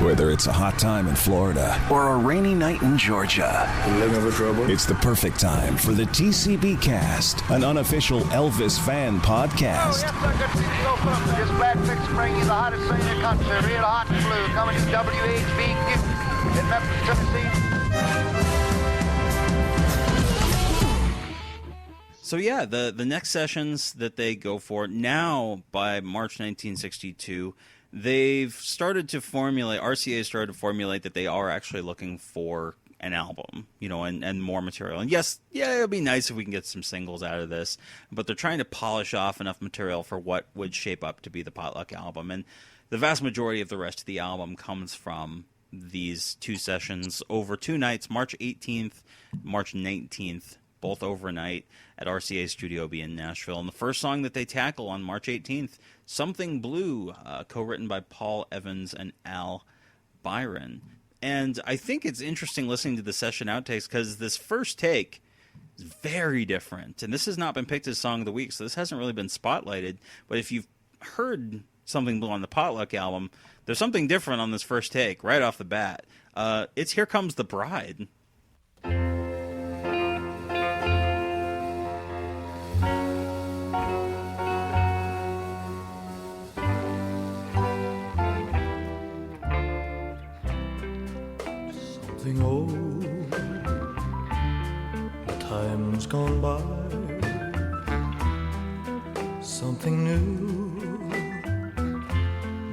Whether it's a hot time in Florida or a rainy night in Georgia, looking for trouble? It's the perfect time for the TCBCast, an unofficial Elvis fan podcast. Oh, yes, sir. Good to see you go first. Just glad to bring you the hottest thing in the country, real hot and blue, coming to WHB in Memphis, Tennessee. So yeah, the next sessions that they go for now, by March 1962, they've started to formulate, RCA started to formulate that they are actually looking for an album, and more material. And yes, it would be nice if we can get some singles out of this, but they're trying to polish off enough material for what would shape up to be the Potluck album. And the vast majority of the rest of the album comes from these two sessions over 2 nights, March 18th, March 19th, both overnight at RCA Studio B in Nashville. And the first song that they tackle on March 18th, Something Blue, co-written by Paul Evans and Al Byron. And I think it's interesting listening to the session outtakes because this first take is very different. And this has not been picked as Song of the Week, so this hasn't really been spotlighted. But if you've heard Something Blue on the Potluck album, there's something different on this first take right off the bat. It's Here Comes the Bride. Something old, time's gone by. Something new,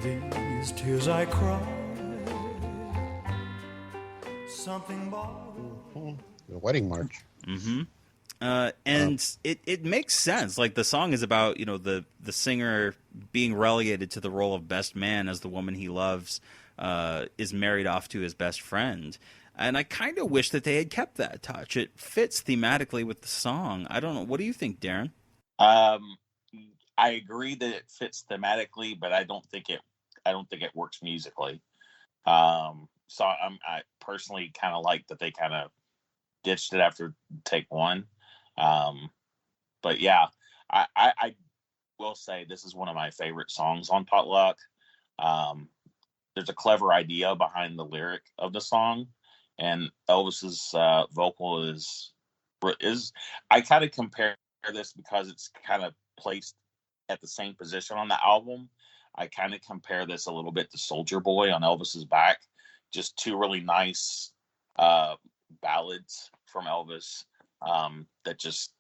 these tears I cry. Something borrowed. The wedding march. Mm-hmm. And it makes sense. Like, the song is about, the singer being relegated to the role of best man as the woman he loves is married off to his best friend. And I kind of wish that they had kept that touch. It fits thematically with the song. I don't know. What do you think, Darin? I agree that it fits thematically, but I don't think it works musically. So I personally kind of like that they kind of ditched it after take one. But yeah, I will say this is one of my favorite songs on Potluck. There's a clever idea behind the lyric of the song, and Elvis's vocal is. I kind of compare this because it's kind of placed at the same position on the album. I kind of compare this a little bit to Soldier Boy on Elvis's Back. Just two really nice ballads from Elvis that just,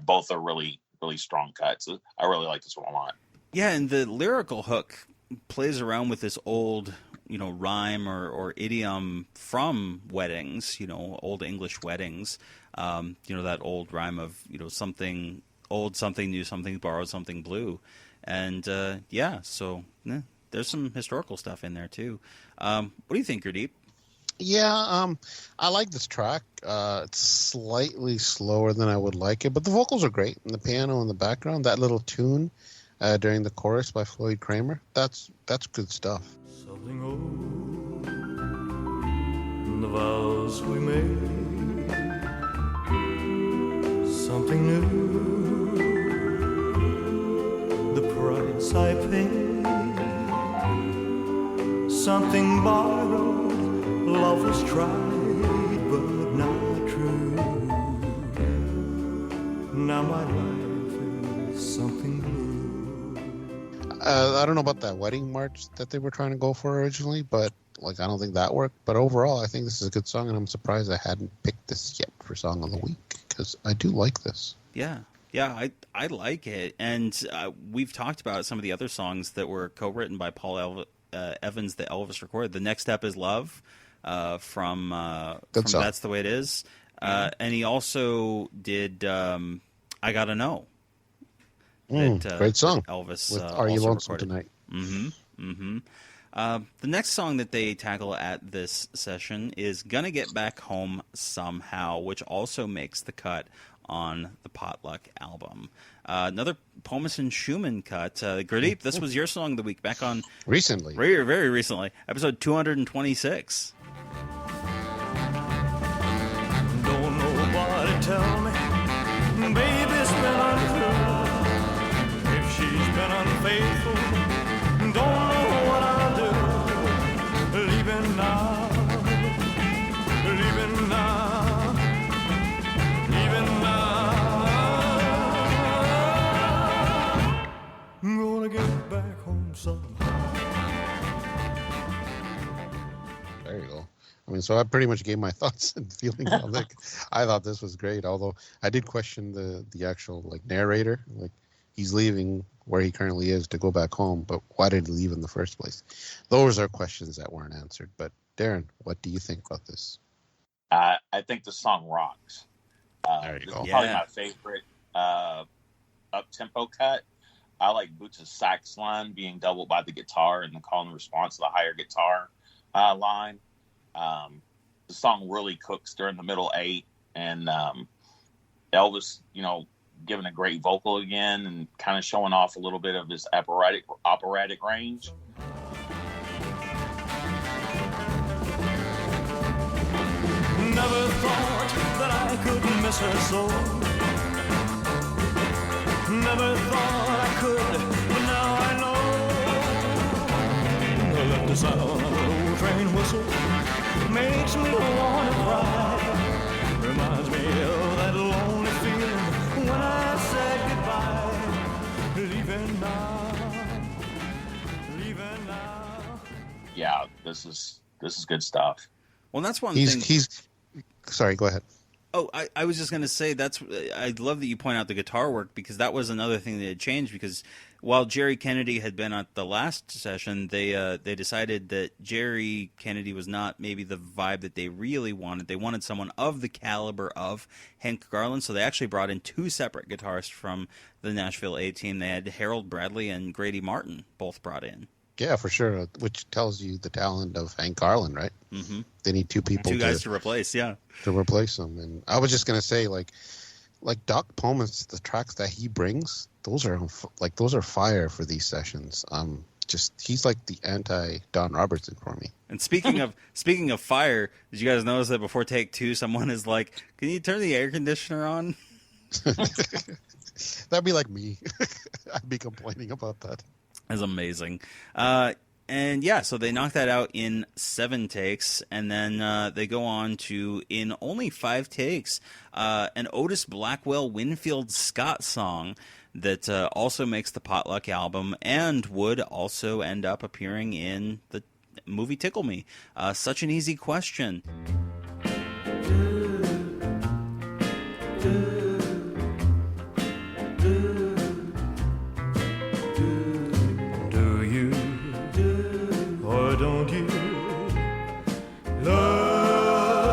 both are really, really strong cuts. I really like this one a lot. Yeah, and the lyrical hook plays around with this old, rhyme or idiom from weddings, old English weddings. That old rhyme of, something old, something new, something borrowed, something blue. And, there's some historical stuff in there, too. What do you think, Gurdip? Yeah, I like this track. It's slightly slower than I would like it, but the vocals are great. And the piano in the background, that little tune during the chorus by Floyd Kramer, that's good stuff. Something old, and the vows we made. Something new, the price I paid. Something borrowed, love was tried, but not true. Now my life is something blue. I don't know about that wedding march that they were trying to go for originally, but I don't think that worked. But overall, I think this is a good song, and I'm surprised I hadn't picked this yet for Song of the Week, because I do like this. Yeah, I like it. And we've talked about some of the other songs that were co-written by Paul Evans that Elvis recorded. The Next Step Is Love from That's the Way It Is. And he also did I Gotta Know. Great song. Elvis with Are You Lonesome recorded. Tonight? The next song that they tackle at this session is Gonna Get Back Home Somehow, which also makes the cut on the Potluck album. Another Pomus and Schumann cut. Gurdip, this was your song of the week back on... Recently. Very, very recently. Episode 226. Don't nobody tell me baby's been untrue. If she's been unfaithful, don't know what I'll do. There you go. I mean, so I pretty much gave my thoughts and feelings on it. I thought this was great, although I did question the actual like narrator. Like, he's leaving where he currently is to go back home, but why did he leave in the first place? Those are questions that weren't answered. But Darin, what do you think about this? I think the song rocks. There you This go. is probably my favorite up-tempo cut. I like Boots' sax line being doubled by the guitar and the call and response to the higher guitar line. The song really cooks during the middle 8, and Elvis, giving a great vocal again and kind of showing off a little bit of his operatic range. Never thought that I could miss her so. Never thought I could, but now I know. Let the sound of an old train whistle makes me wanna cry. Reminds me of that lonely feeling when I said goodbye. Leaving now. Yeah, this is good stuff. Well, that's one He's thing. sorry, go ahead. Oh, I was just going to say I love that you point out the guitar work, because that was another thing that had changed, because while Jerry Kennedy had been at the last session, they decided that Jerry Kennedy was not maybe the vibe that they really wanted. They wanted someone of the caliber of Hank Garland, so they actually brought in 2 separate guitarists from the Nashville A-Team. They had Harold Bradley and Grady Martin both brought in. Yeah, for sure, which tells you the talent of Hank Garland, right? Mm-hmm. They need 2 people, 2 guys to replace, yeah. to replace him. And I was just gonna say, like Doc Pullman's, the tracks that he brings, those are fire for these sessions. He's like the anti Don Robertson for me. And speaking of fire, did you guys notice that before take 2, someone is like, "Can you turn the air conditioner on?" That'd be like me. I'd be complaining about that. That's amazing. And yeah, so they knocked that out in 7 takes, and then they go on to, in only 5 takes, an Otis Blackwell Winfield Scott song that also makes the Potluck album and would also end up appearing in the movie Tickle Me. Such an Easy Question. Don't you love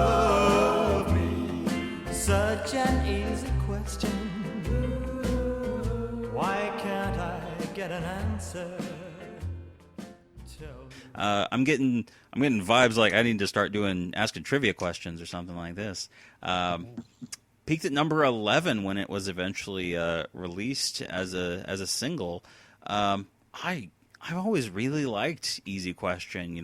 me? Such an easy question. Why can't I get an answer? I'm getting vibes like I need to start asking trivia questions or something like this. Peaked at number 11 when it was eventually released as a single. I've always really liked Easy Question.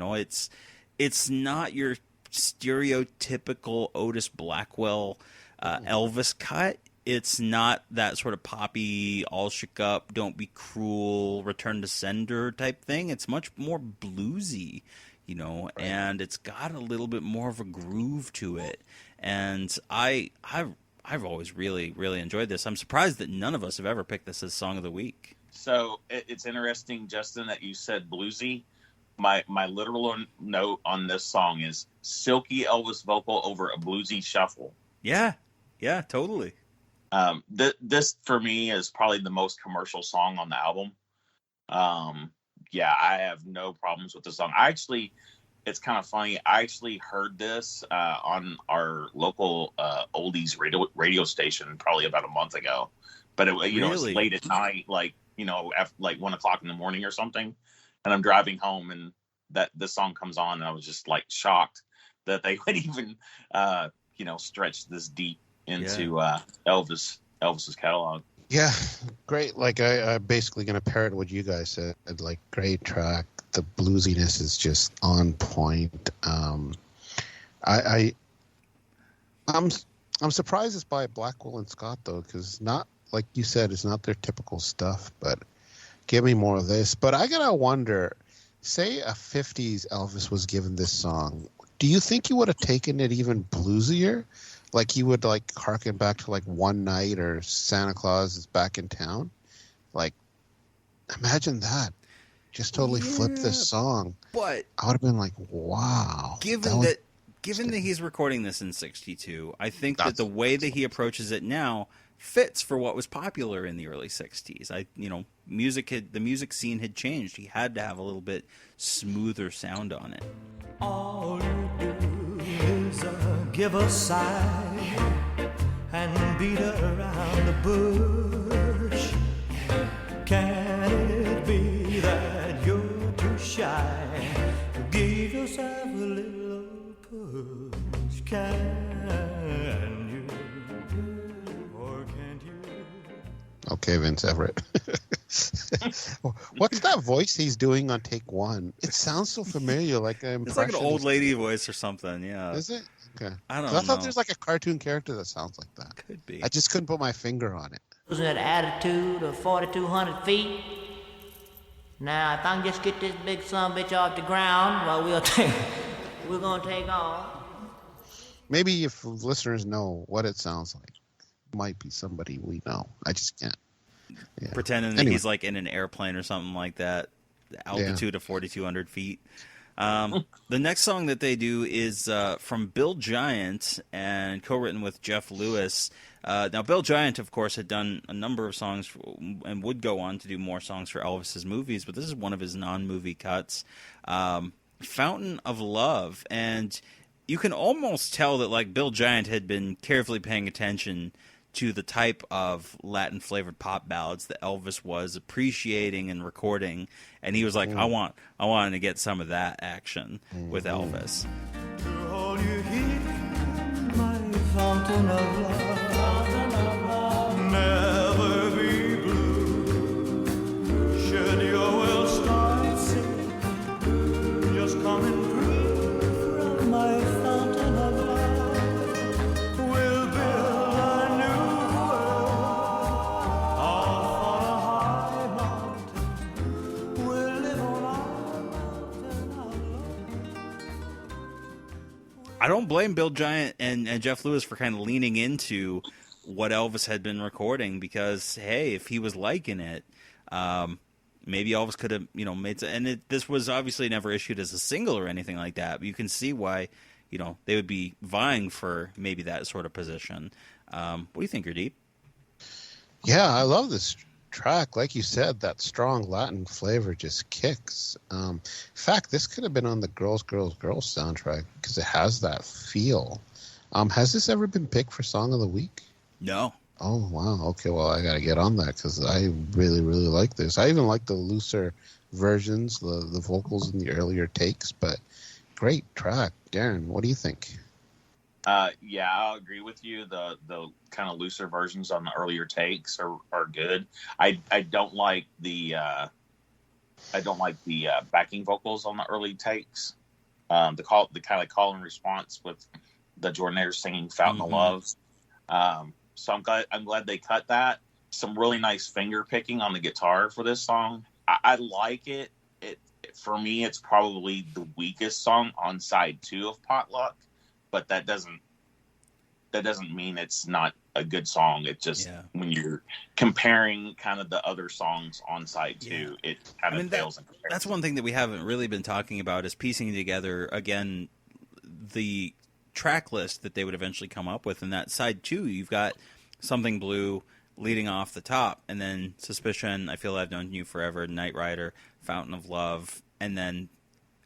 It's not your stereotypical Otis Blackwell Elvis cut. It's not that sort of poppy, all shook up, don't be cruel, return to sender type thing. It's much more bluesy, and it's got a little bit more of a groove to it. And I've always really, really enjoyed this. I'm surprised that none of us have ever picked this as Song of the Week. So it's interesting, Justin, that you said bluesy. My literal note on this song is silky Elvis vocal over a bluesy shuffle. Yeah, totally. This for me is probably the most commercial song on the album. I have no problems with the song. It's kind of funny. I actually heard this on our local oldies radio station probably about a month ago. But it was late at night, after 1 o'clock in the morning or something, and I'm driving home, and this song comes on, and I was just like shocked that they would even stretch this deep into Elvis's catalog. Yeah, great. Like I'm basically gonna parrot what you guys said. Like, great track. The bluesiness is just on point. I'm surprised it's by Blackwell and Scott though, because not. Like you said, it's not their typical stuff, but give me more of this. But I gotta wonder, say a 50s Elvis was given this song, do you think he would have taken it even bluesier? Like he would harken back to One Night or Santa Claus is Back in Town? Like, imagine that. just totally flipped this song. But I would have been like, wow. Given that he's recording this in 62, I think that the way that he approaches it now fits for what was popular in the early 60s. The music scene had changed. He had to have a little bit smoother sound on it. All you do is give a sigh and beat around the bush. Can it be that you're too shy to give yourself a little push? Can you or can't you? Okay, Vince Everett. What's that voice he's doing on take one? It sounds so familiar, like an It's like an old lady voice or something, yeah. Is it? Okay. I don't I thought know. there's like a cartoon character that sounds like that. Could be. I just couldn't put my finger on it. Losing that attitude of 4,200 feet. Now, if I can just get this big son of a bitch off the ground, well, we're going to take off. Maybe if listeners know what it sounds like, it might be somebody we know. I just can't. Yeah. Pretending that he's like in an airplane or something like that. The altitude of 4,200 feet. The next song that they do is from Bill Giant and co-written with Jeff Lewis. Now, Bill Giant, of course, had done a number of songs and would go on to do more songs for Elvis's movies, but this is one of his non-movie cuts, Fountain of Love. And you can almost tell that like Bill Giant had been carefully paying attention to the type of Latin-flavored pop ballads that Elvis was appreciating and recording, and he was like, I wanted to get some of that action with Elvis. All you hear, my fountain of love, never be blue. Should your will start singing, just come and breathe from my fountain of love. We'll build a new world off on a high mountain. We'll live on our mountain of love. I don't blame Bill Giant and Jeff Lewis for kind of leaning into what Elvis had been recording because, hey, if he was liking it, maybe Elvis could have, made – and this was obviously never issued as a single or anything like that, but you can see why, they would be vying for maybe that sort of position. What do you think, Gurdip? Yeah, I love this track. Like you said, that strong Latin flavor just kicks. In fact, this could have been on the Girls, Girls, Girls soundtrack because it has that feel. Has this ever been picked for Song of the Week? No. Oh, wow. Okay, well, I got to get on that because I really, really like this. I even like the looser versions, the vocals in the earlier takes, but great track. Darin, what do you think? Yeah, I'll agree with you. The kind of looser versions on the earlier takes are good. I don't like the backing vocals on the early takes. The kind of call and response with the Jordanaires singing "Fountain of Love." So I'm glad they cut that. Some really nice finger picking on the guitar for this song. I like it. For me, it's probably the weakest song on side 2 of Potluck, but that doesn't mean it's not a good song. It just when you're comparing kind of the other songs on side 2, it kind of fails in comparison. That's one thing that we haven't really been talking about is piecing together again the track list that they would eventually come up with. In that side 2, you've got Something Blue leading off the top, and then Suspicion, I Feel I've Known You Forever, Knight Rider, Fountain of Love, and then,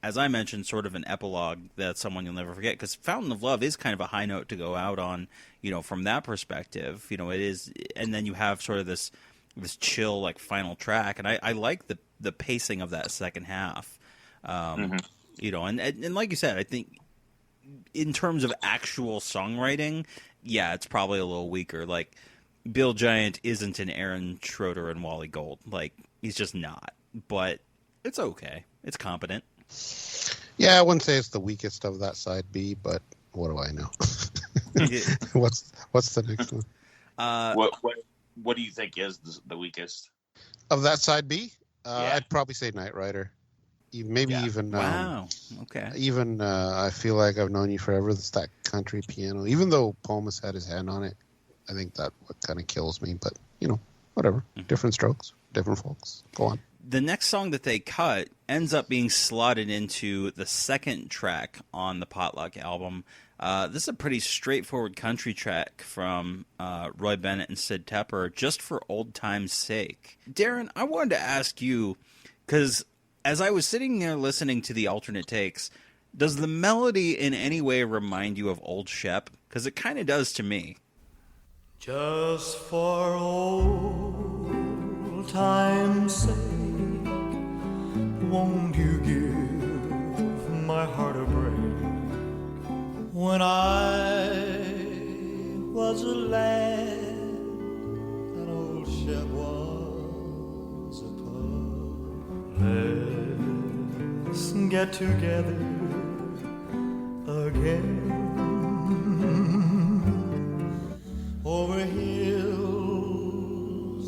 as I mentioned, sort of an epilogue that's Someone You'll Never Forget, because Fountain of Love is kind of a high note to go out on, from that perspective. It is, and then you have sort of this chill, like, final track, and I like the pacing of that second half. And like you said, I think in terms of actual songwriting, yeah, it's probably a little weaker. Like, Bill Giant isn't an Aaron Schroeder and Wally Gold. Like, he's just not. But it's okay. It's competent. Yeah, I wouldn't say it's the weakest of that side B, but what do I know? What's the next one? What do you think is the weakest of that side B? Yeah. I'd probably say Knight Rider. Maybe even wow. Okay. Even I Feel Like I've Known You Forever. It's that country piano. Even though Pomus had his hand on it, I think that what kind of kills me. But whatever. Different strokes, different folks. Go on. the next song that they cut ends up being slotted into the second track on the Potluck album. This is a pretty straightforward country track from Roy Bennett and Sid Tepper, Just for Old Time's Sake. Darin, I wanted to ask you, because as I was sitting there listening to the alternate takes, does the melody in any way remind you of Old Shep? Because it kind of does to me. Just for old time's sake, won't you give my heart a break? When I was a lad, and old Shep was a pub. Let's get together again. Over hills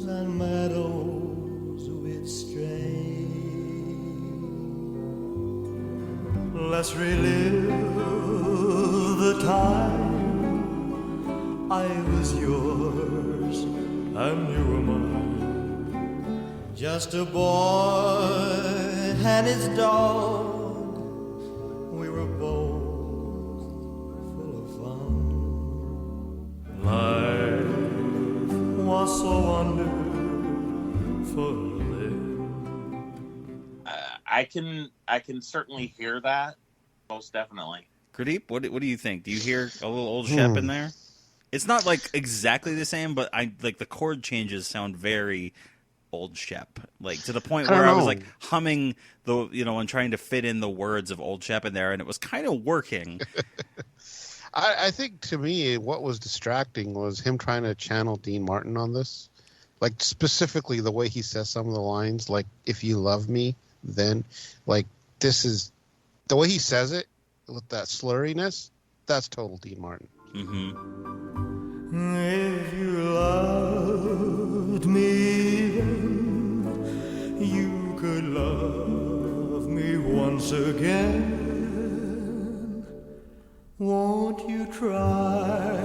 and meadows we'd stray. Let's relive the time I was yours and you were mine. Just a boy and his dog, we were both full of fun. Life was so wonderful. I can certainly hear that, most definitely. Gurdip, what do you think? Do you hear a little Old Shep in there? It's not like exactly the same, but I like the chord changes sound very Old Shep, like to the point where I was like humming and trying to fit in the words of Old Shep in there, and it was kind of working. I think to me, what was distracting was him trying to channel Dean Martin on this, like specifically the way he says some of the lines, like "If you love me, then," like this is the way he says it with that slurriness. That's total Dean Martin. Mm-hmm. If you loved me, then you could love me once again. Won't you try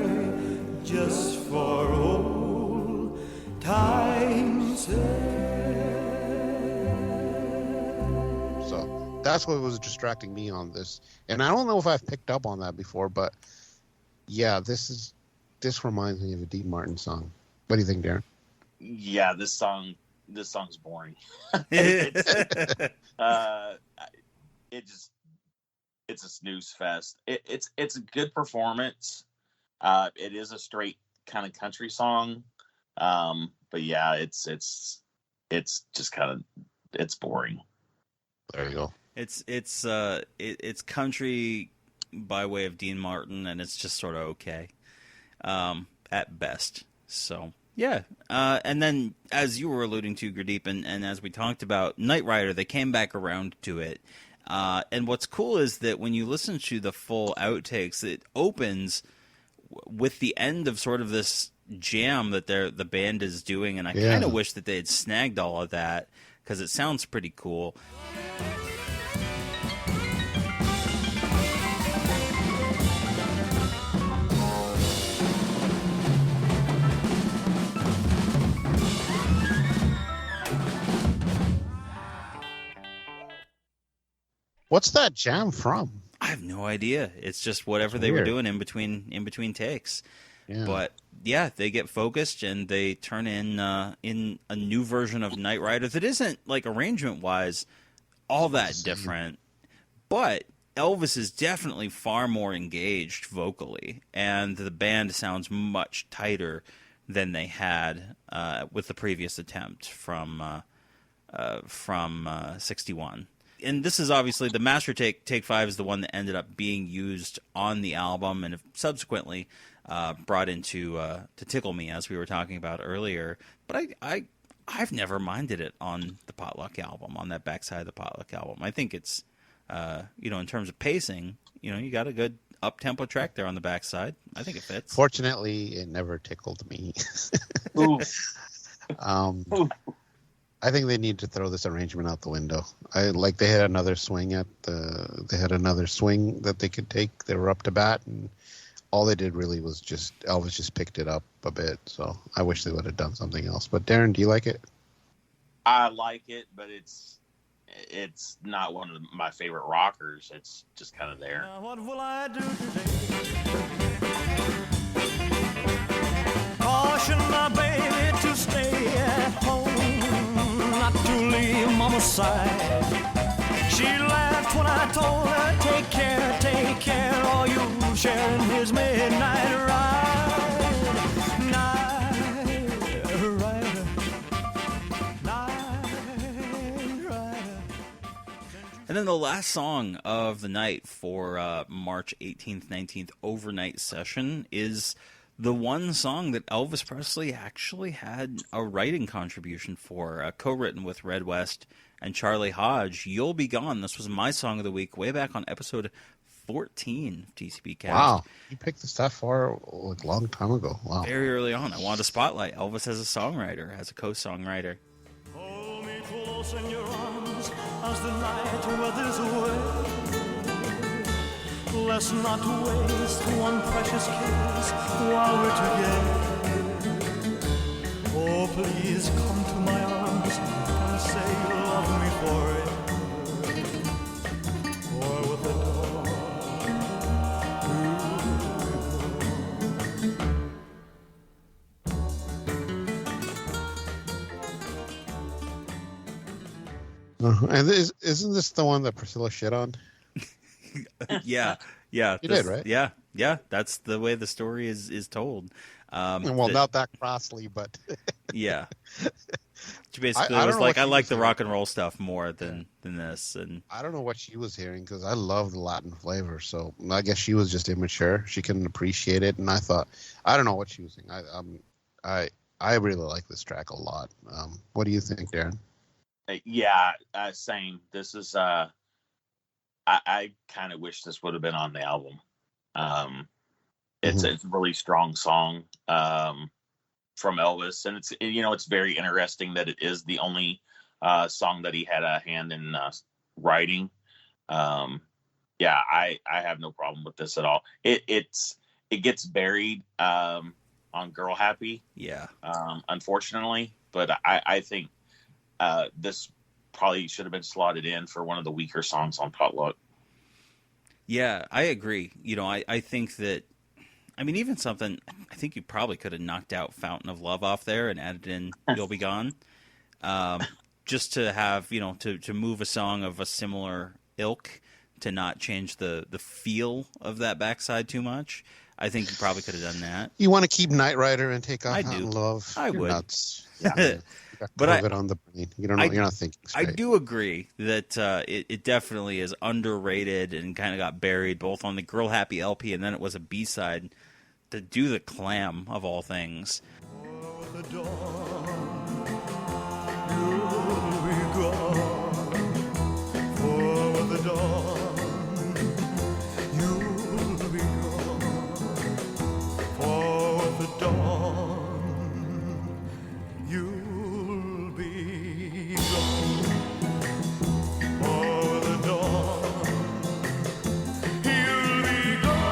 just for old time's sake? So that's what was distracting me on this. And I don't know if I've picked up on that before, but yeah, this reminds me of a Dean Martin song. What do you think, Darin? Yeah, this song's boring. It's a snooze fest. It's a good performance. It is a straight kind of country song. But yeah, it's just kind of, it's boring. There you go. It's country by way of Dean Martin, and it's just sort of okay at best. So yeah, and then as you were alluding to, Gurdip, and as we talked about Night Rider, they came back around to it. And what's cool is that when you listen to the full outtakes, it opens with the end of sort of this jam that the band is doing, and I kind of wish that they had snagged all of that because it sounds pretty cool. What's that jam from? I have no idea. It's just whatever they were doing in between takes. Yeah. But yeah, they get focused and they turn in a new version of Night Rider that isn't, like, arrangement wise all that different. But Elvis is definitely far more engaged vocally, and the band sounds much tighter than they had with the previous attempt from 61. And this is obviously the master take 5 is the one that ended up being used on the album and subsequently brought into to Tickle Me, as we were talking about earlier. But I've never minded it on the Potluck album, on that backside of the Potluck album. I think it's in terms of pacing, you got a good up-tempo track there on the backside. I think it fits. Fortunately, it never tickled me. Ooh. I think they need to throw this arrangement out the window. They had another swing that they could take. They were up to bat, and all they did really was Elvis just picked it up a bit. So I wish they would have done something else. But Darin, do you like it? I like it, but it's not one of my favorite rockers. It's just kind of there. Now what will I do today? Caution my baby to stay at home, not to leave Mama's side. She laughed when I told her, take care, or you'll share in his midnight ride. Night rider, night rider. And then the last song of the night for March 18th, 19th overnight session is the one song that Elvis Presley actually had a writing contribution for, co-written with Red West and Charlie Hodge. You'll Be Gone. This was my song of the week way back on episode 14 of TCBcast. Wow, you picked this that far like a long time ago. Wow. Very early on. I wanted to spotlight Elvis as a songwriter, as a co-songwriter. Hold me close in your arms as the night weathers away. Let's not waste one precious kiss while we're together. Oh, please come to my arms and say you love me forever. For with the And isn't this the one that Priscilla shit on? Yeah. You did, right? Yeah. That's the way the story is told. Not that crossly, but yeah. She basically I don't was know like, what I she like was the saying. rock and roll stuff more than this. And I don't know what she was hearing because I love the Latin flavor. So I guess she was just immature. She couldn't appreciate it, and I thought, I don't know what she was saying. I really like this track a lot. What do you think, Darin? Yeah, same. This is I kind of wish this would have been on the album. It's a really strong song from Elvis, and it's very interesting that it is the only song that he had a hand in writing. Yeah, I have no problem with this at all. It gets buried on Girl Happy. yeah. Unfortunately, but I think this probably should have been slotted in for one of the weaker songs on Potluck. Yeah, I agree. I think that, even something, I think you probably could have knocked out Fountain of Love off there and added in You'll Be Gone. Just to have, to move a song of a similar ilk, to not change the feel of that backside too much. I think you probably could have done that. You want to keep Knight Rider and take off I Fountain do. of Love? I You're would. nuts. But COVID on the brain. You don't know. You're not thinking straight. I do agree that it definitely is underrated and kind of got buried both on the Girl Happy LP and then it was a B-side to do the clam of all things. the dawn, you'll be gone. For with the dawn, you'll be gone. For with the dawn, you'll be gone. For with the dawn, you'll be gone.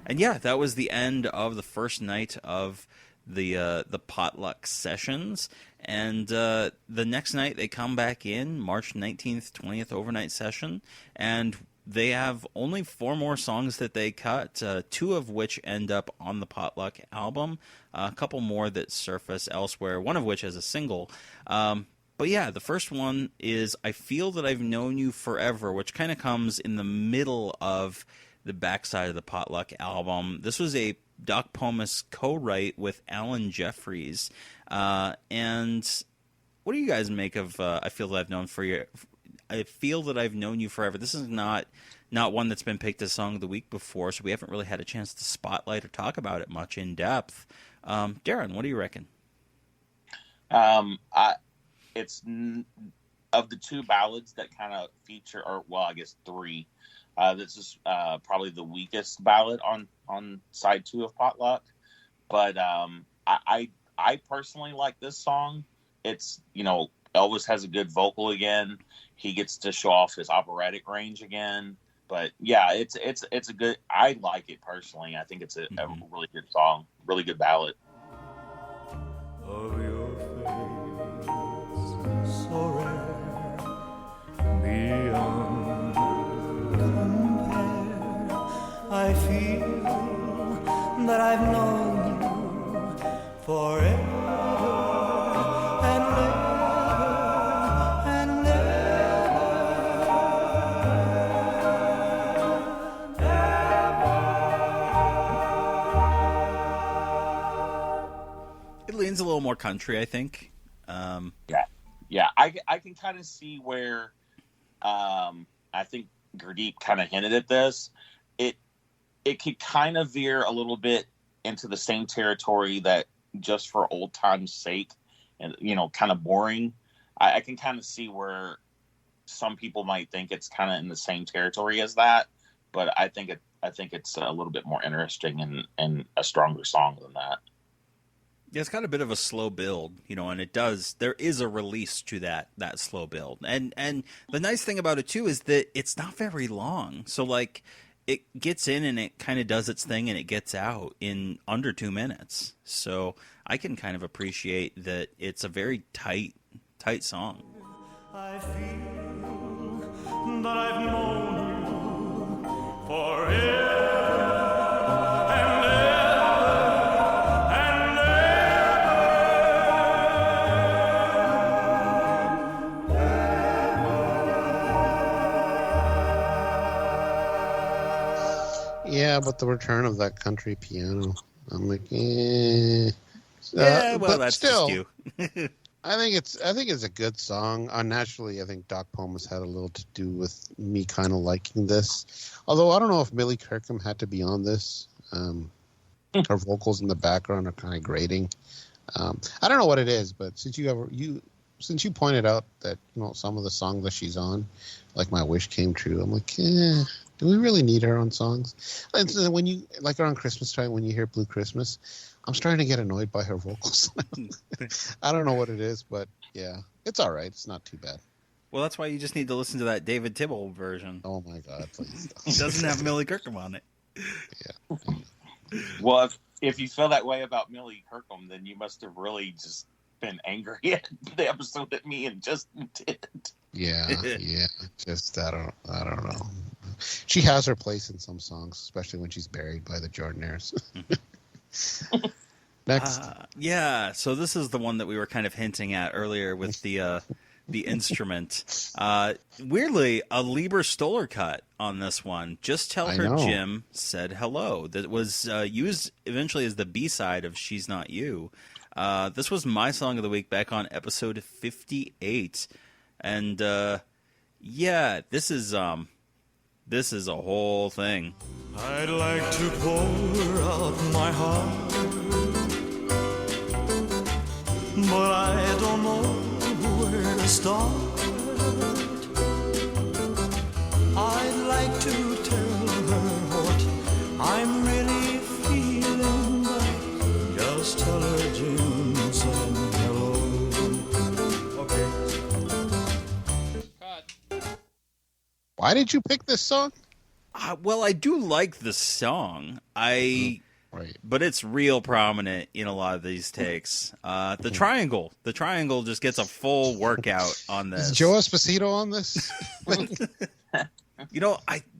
And yeah, that was the end of the first night of the potluck sessions. And the next night they come back in, March 19th, 20th overnight session, and they have only 4 more songs that they cut, 2 of which end up on the potluck album, a couple more that surface elsewhere, one of which is a single. But yeah, the first one is I Feel That I've Known You Forever, which kind of comes in the middle of the backside of the potluck album. This was a Doc Pomus co-write with Alan Jeffries. And what do you guys make of I Feel That I've Known for You? I Feel That I've Known You Forever. This is not one that's been picked as Song of the Week before, so we haven't really had a chance to spotlight or talk about it much in depth. Darin, what do you reckon? It's of the 2 ballads that kind of feature, or well, I guess 3. This is probably the weakest ballad on side 2 of Potluck, but I personally like this song. It's Elvis has a good vocal again. He gets to show off his operatic range again. But yeah, it's a good. I like it personally. I think it's a really good song, really good ballad. Of your face, so rare, beyond compare, I feel that I've known you forever and ever and It leans a little more country, I think. Yeah. I can kind of see where I think Gurdip kind of hinted at this. It could kind of veer a little bit into the same territory that Just for Old Time's Sake, and kind of boring. I can kind of see where some people might think it's kind of in the same territory as that, but I think it's a little bit more interesting and a stronger song than that. Yeah, it's got a bit of a slow build, and there is a release to that slow build. And the nice thing about it too is that it's not very long. So like it gets in and it kind of does its thing and it gets out in under 2 minutes. So I can kind of appreciate that it's a very tight song. I feel that I've known you forever. Yeah, but the return of that country piano, I'm like, Yeah, well, that's still, just you. I think it's a good song. Naturally, I think Doc Pomus had a little to do with me kind of liking this. Although I don't know if Millie Kirkham had to be on this. Her vocals in the background are kind of grating. I don't know what it is, but since you pointed out that some of the songs that she's on, like My Wish Came True, I'm like, do we really need her on songs? And so when you like around Christmas time, when you hear Blue Christmas, I'm starting to get annoyed by her vocals. I don't know what it is, but yeah, it's all right. It's not too bad. Well, that's why you just need to listen to that David Tibble version. Oh my God, please! It doesn't have Millie Kirkham on it. Yeah. Well, if you feel that way about Millie Kirkham, then you must have really just been angry at the episode that me and Justin did. Yeah. Just I don't know. She has her place in some songs, especially when she's buried by the Jordanaires. Next. Yeah, so this is the one that we were kind of hinting at earlier with the instrument. Weirdly, a Lieber Stoller cut on this one. Just Tell Her Jim Said Hello. That was used eventually as the B-side of She's Not You. This was my song of the week back on episode 58. And yeah, this is a whole thing. I'd like to pour out my heart, but I don't know where to start. I'd like to tell her what I'm really feeling, but just tell her Jim said hello. Okay. Why did you pick this song? Well, I do like the song. Right. But it's real prominent in a lot of these takes. The triangle just gets a full workout on this. Is Joe Esposito on this?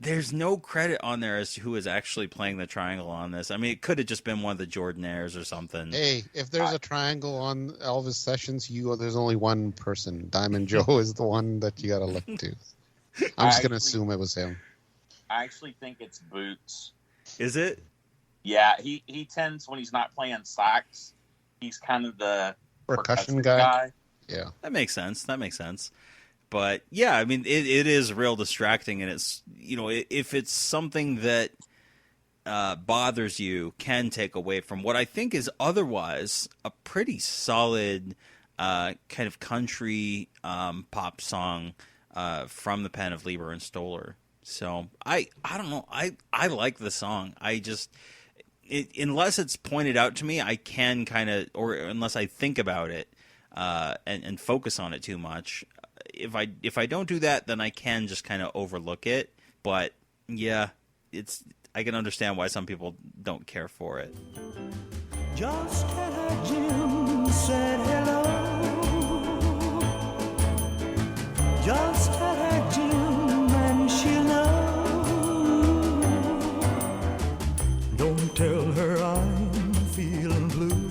There's no credit on there as to who is actually playing the triangle on this. I mean, it could have just been one of the Jordanaires or something. Hey, if there's a triangle on Elvis Sessions, there's only one person. Diamond Joe is the one that you got to look to. I'm just going to assume it was him. I actually think it's Boots. Is it? Yeah, he tends, when he's not playing sax, he's kind of the percussion guy. Yeah. That makes sense. But yeah, I mean, it is real distracting, and it's, if it's something that bothers you, can take away from what I think is otherwise a pretty solid kind of country pop song from the pen of Lieber and Stoller. So I don't know. I like the song. I just, unless it's pointed out to me, I can kind of, or unless I think about it and focus on it too much. If I don't do that, then I can just kind of overlook it. But Yeah, I can understand why some people don't care for it. Just tell her Jim said hello. Just tell her Jim and she'll know. Don't tell her I'm feeling blue.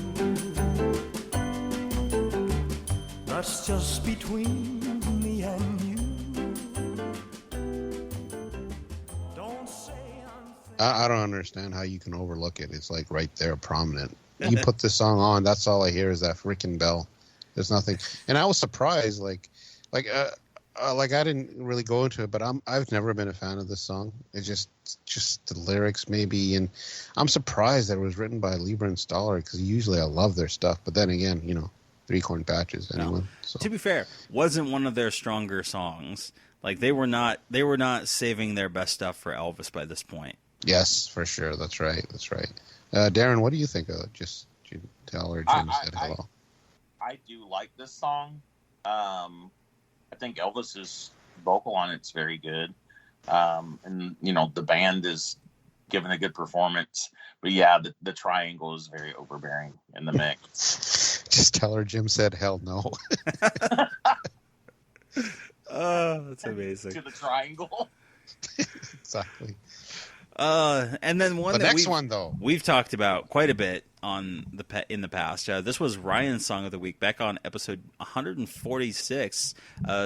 That's just between me and you. Don't say I don't understand how you can overlook it. It's like right there, prominent. You put this song on, that's all I hear is that freaking bell. There's nothing, and I was surprised. Like I didn't really go into it, but I've never been a fan of this song. It's just the lyrics maybe, and I'm surprised that it was written by Lieber and Stoller because usually I love their stuff, but then again, Three Corn Patches anyone. So. To be fair, wasn't one of their stronger songs. Like they were not saving their best stuff for Elvis by this point. Yes, for sure. That's right. Darin, what do you think of it? Just tell her Jim said hello. I do like this song. I think Elvis's vocal on it's very good. And the band is giving a good performance. But yeah, the triangle is very overbearing in the mix. Just tell her Jim said hell no. Oh, that's amazing. To the triangle. Exactly. And then the next one though we've talked about quite a bit in the past. This was Ryan's song of the week back on episode 146.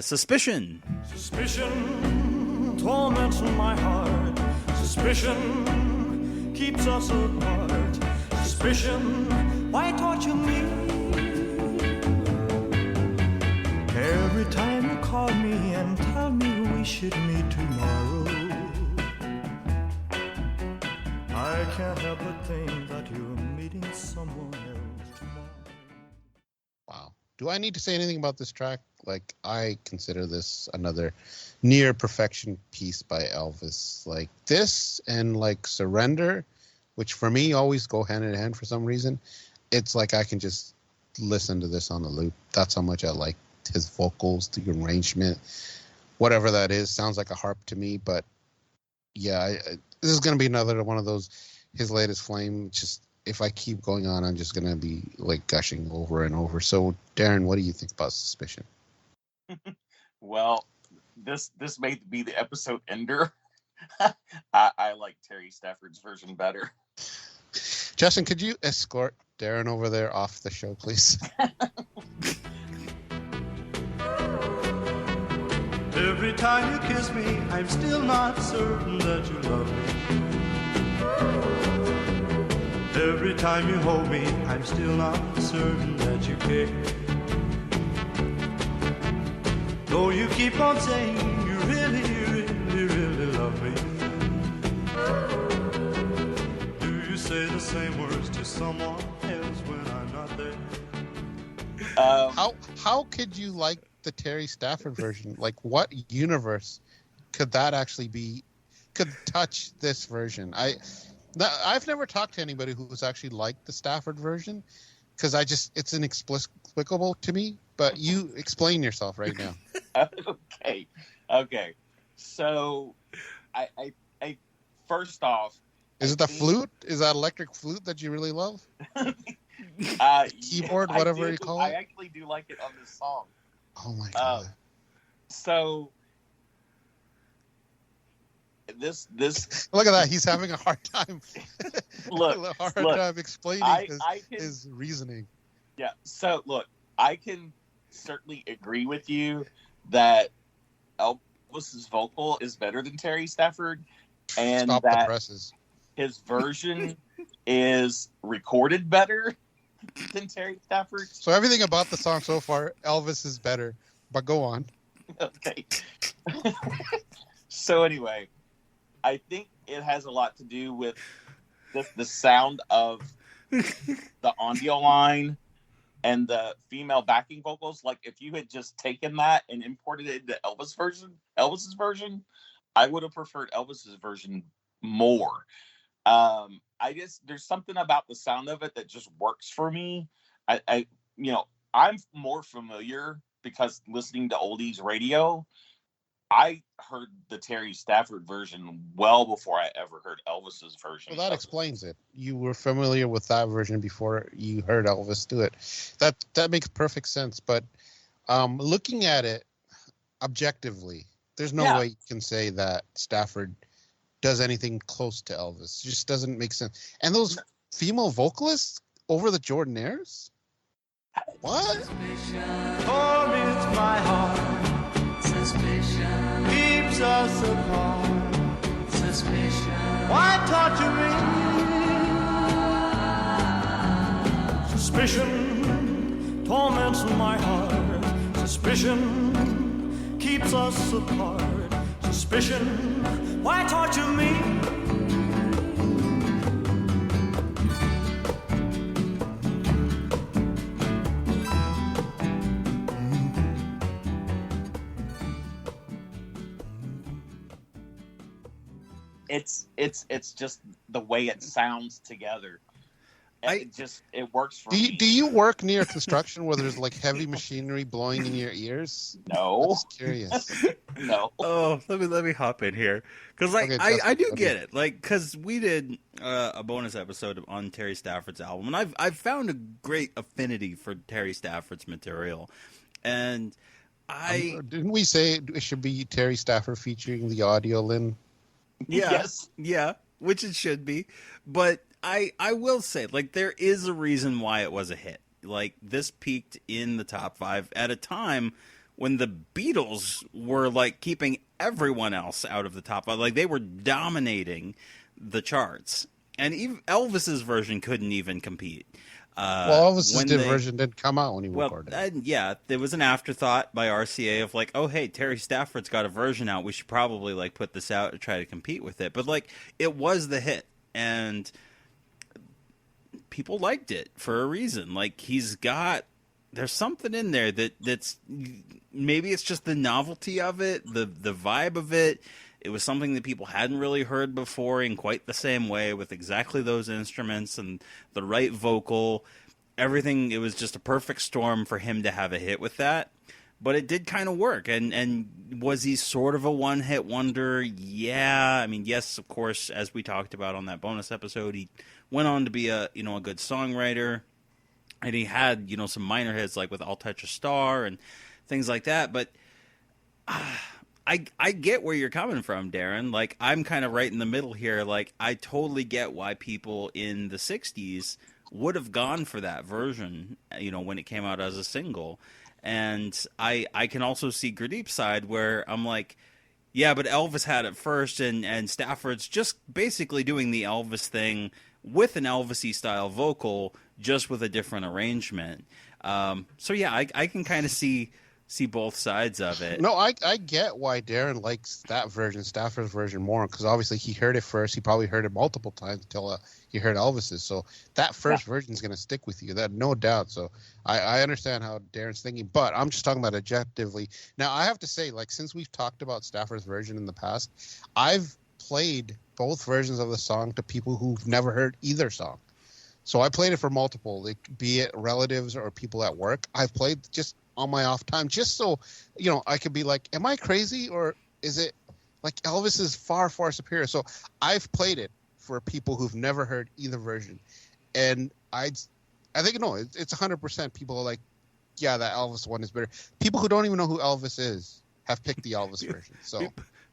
Suspicion. Suspicion torments my heart. Suspicion keeps us apart. Suspicion, why torture me? Every time you call me and tell me we should meet tomorrow, I can't help but think that you're meeting someone else tomorrow. Wow. Do I need to say anything about this track? Like, I consider this another near perfection piece by Elvis. Like this and like Surrender, which for me always go hand in hand for some reason. It's like I can just listen to this on a loop. That's how much I like his vocals, the arrangement, whatever that is. Sounds like a harp to me, but yeah, this is going to be another one of those, his latest flame. Just if I keep going on, I'm just going to be like gushing over and over. So, Darin, what do you think about Suspicion? Well, this may be the episode ender. I like Terry Stafford's version better. Justin, could you escort Darin over there off the show, please? Every time you kiss me, I'm still not certain that you love me. Every time you hold me, I'm still not certain that you care. Though you keep on saying you really, really, really love me. Do you say the same words to someone else when I'm not there? How could you like the Terry Stafford version? Like, what universe could that actually be? Could touch this version? I've never talked to anybody who's actually liked the Stafford version because it's inexplicable to me. But you explain yourself right now. Okay. So, I first off, is it the flute? Is that electric flute that you really love? Keyboard, whatever you call it. I actually do like it on this song. Oh my god! So this look at that. He's having a hard time. Look, time explaining his reasoning. Yeah. So look, I can certainly agree with you that Elvis's vocal is better than Terry Stafford, and Stop that the presses. His version is recorded better than Terry Stafford. So everything about the song so far, Elvis is better. But go on. Okay. So anyway, I think it has a lot to do with the sound of the audio line and the female backing vocals. Like if you had just taken that and imported it into Elvis's version, I would have preferred Elvis's version more. There's something about the sound of it that just works for me. I'm more familiar because listening to oldies radio, I heard the Terry Stafford version well before I ever heard Elvis's version. Well, that explains it. You were familiar with that version before you heard Elvis do it. That makes perfect sense. But looking at it objectively, there's no way you can say that Stafford does anything close to Elvis. It just doesn't make sense. And those female vocalists over the Jordanaires? What? Torments my heart. Suspicion keeps us apart. Suspicion. Why torture me? Suspicion torments my heart. Suspicion keeps us apart. Suspicion. Why torture me? It's just the way it sounds together. It works for me. Do you work near construction where there's like heavy machinery blowing in your ears? No. I'm just curious. No. Oh, let me hop in here because I do get it. Like, because we did a bonus episode on Terry Stafford's album, and I've found a great affinity for Terry Stafford's material, and didn't we say it should be Terry Stafford featuring the audio, Lynn? Yeah, Yes. Yeah, which it should be. But I will say, like, there is a reason why it was a hit. Like, this peaked in the top 5 at a time when the Beatles were, like, keeping everyone else out of the top 5. Like, they were dominating the charts. And even Elvis's version couldn't even compete. Well, Elvis's version didn't come out when he recorded it. Yeah, there was an afterthought by RCA of like, oh, hey, Terry Stafford's got a version out. We should probably like put this out to try to compete with it. But like, it was the hit, and people liked it for a reason. Like, there's something in there that's maybe it's just the novelty of it, the vibe of it. It was something that people hadn't really heard before in quite the same way, with exactly those instruments and the right vocal, everything. It was just a perfect storm for him to have a hit with that. But it did kind of work. And was he sort of a one-hit wonder? Yeah. I mean, yes, of course, as we talked about on that bonus episode, he went on to be a good songwriter. And he had, some minor hits like with I'll Touch a Star and things like that. But I get where you're coming from, Darin. Like, I'm kind of right in the middle here. Like, I totally get why people in the 60s would have gone for that version, when it came out as a single. And I can also see Gurdip's side where I'm like, yeah, but Elvis had it first, and Stafford's just basically doing the Elvis thing with an Elvis-y style vocal, just with a different arrangement. So, yeah, I can kind of see both sides of it. No, I get why Darin likes that version, Stafford's version, more, because obviously he heard it first. He probably heard it multiple times until he heard Elvis's. So that first version is going to stick with you, that no doubt. So I understand how Darin's thinking, but I'm just talking about objectively. Now, I have to say, like, since we've talked about Stafford's version in the past, I've played both versions of the song to people who've never heard either song. So I played it for multiple, like, be it relatives or people at work. I've played just on my off time, just so, I could be like, am I crazy, or is it like Elvis is far, far superior? So I've played it for people who've never heard either version. And I think, no, it's 100% people are like, yeah, that Elvis one is better. People who don't even know who Elvis is have picked the Elvis version. So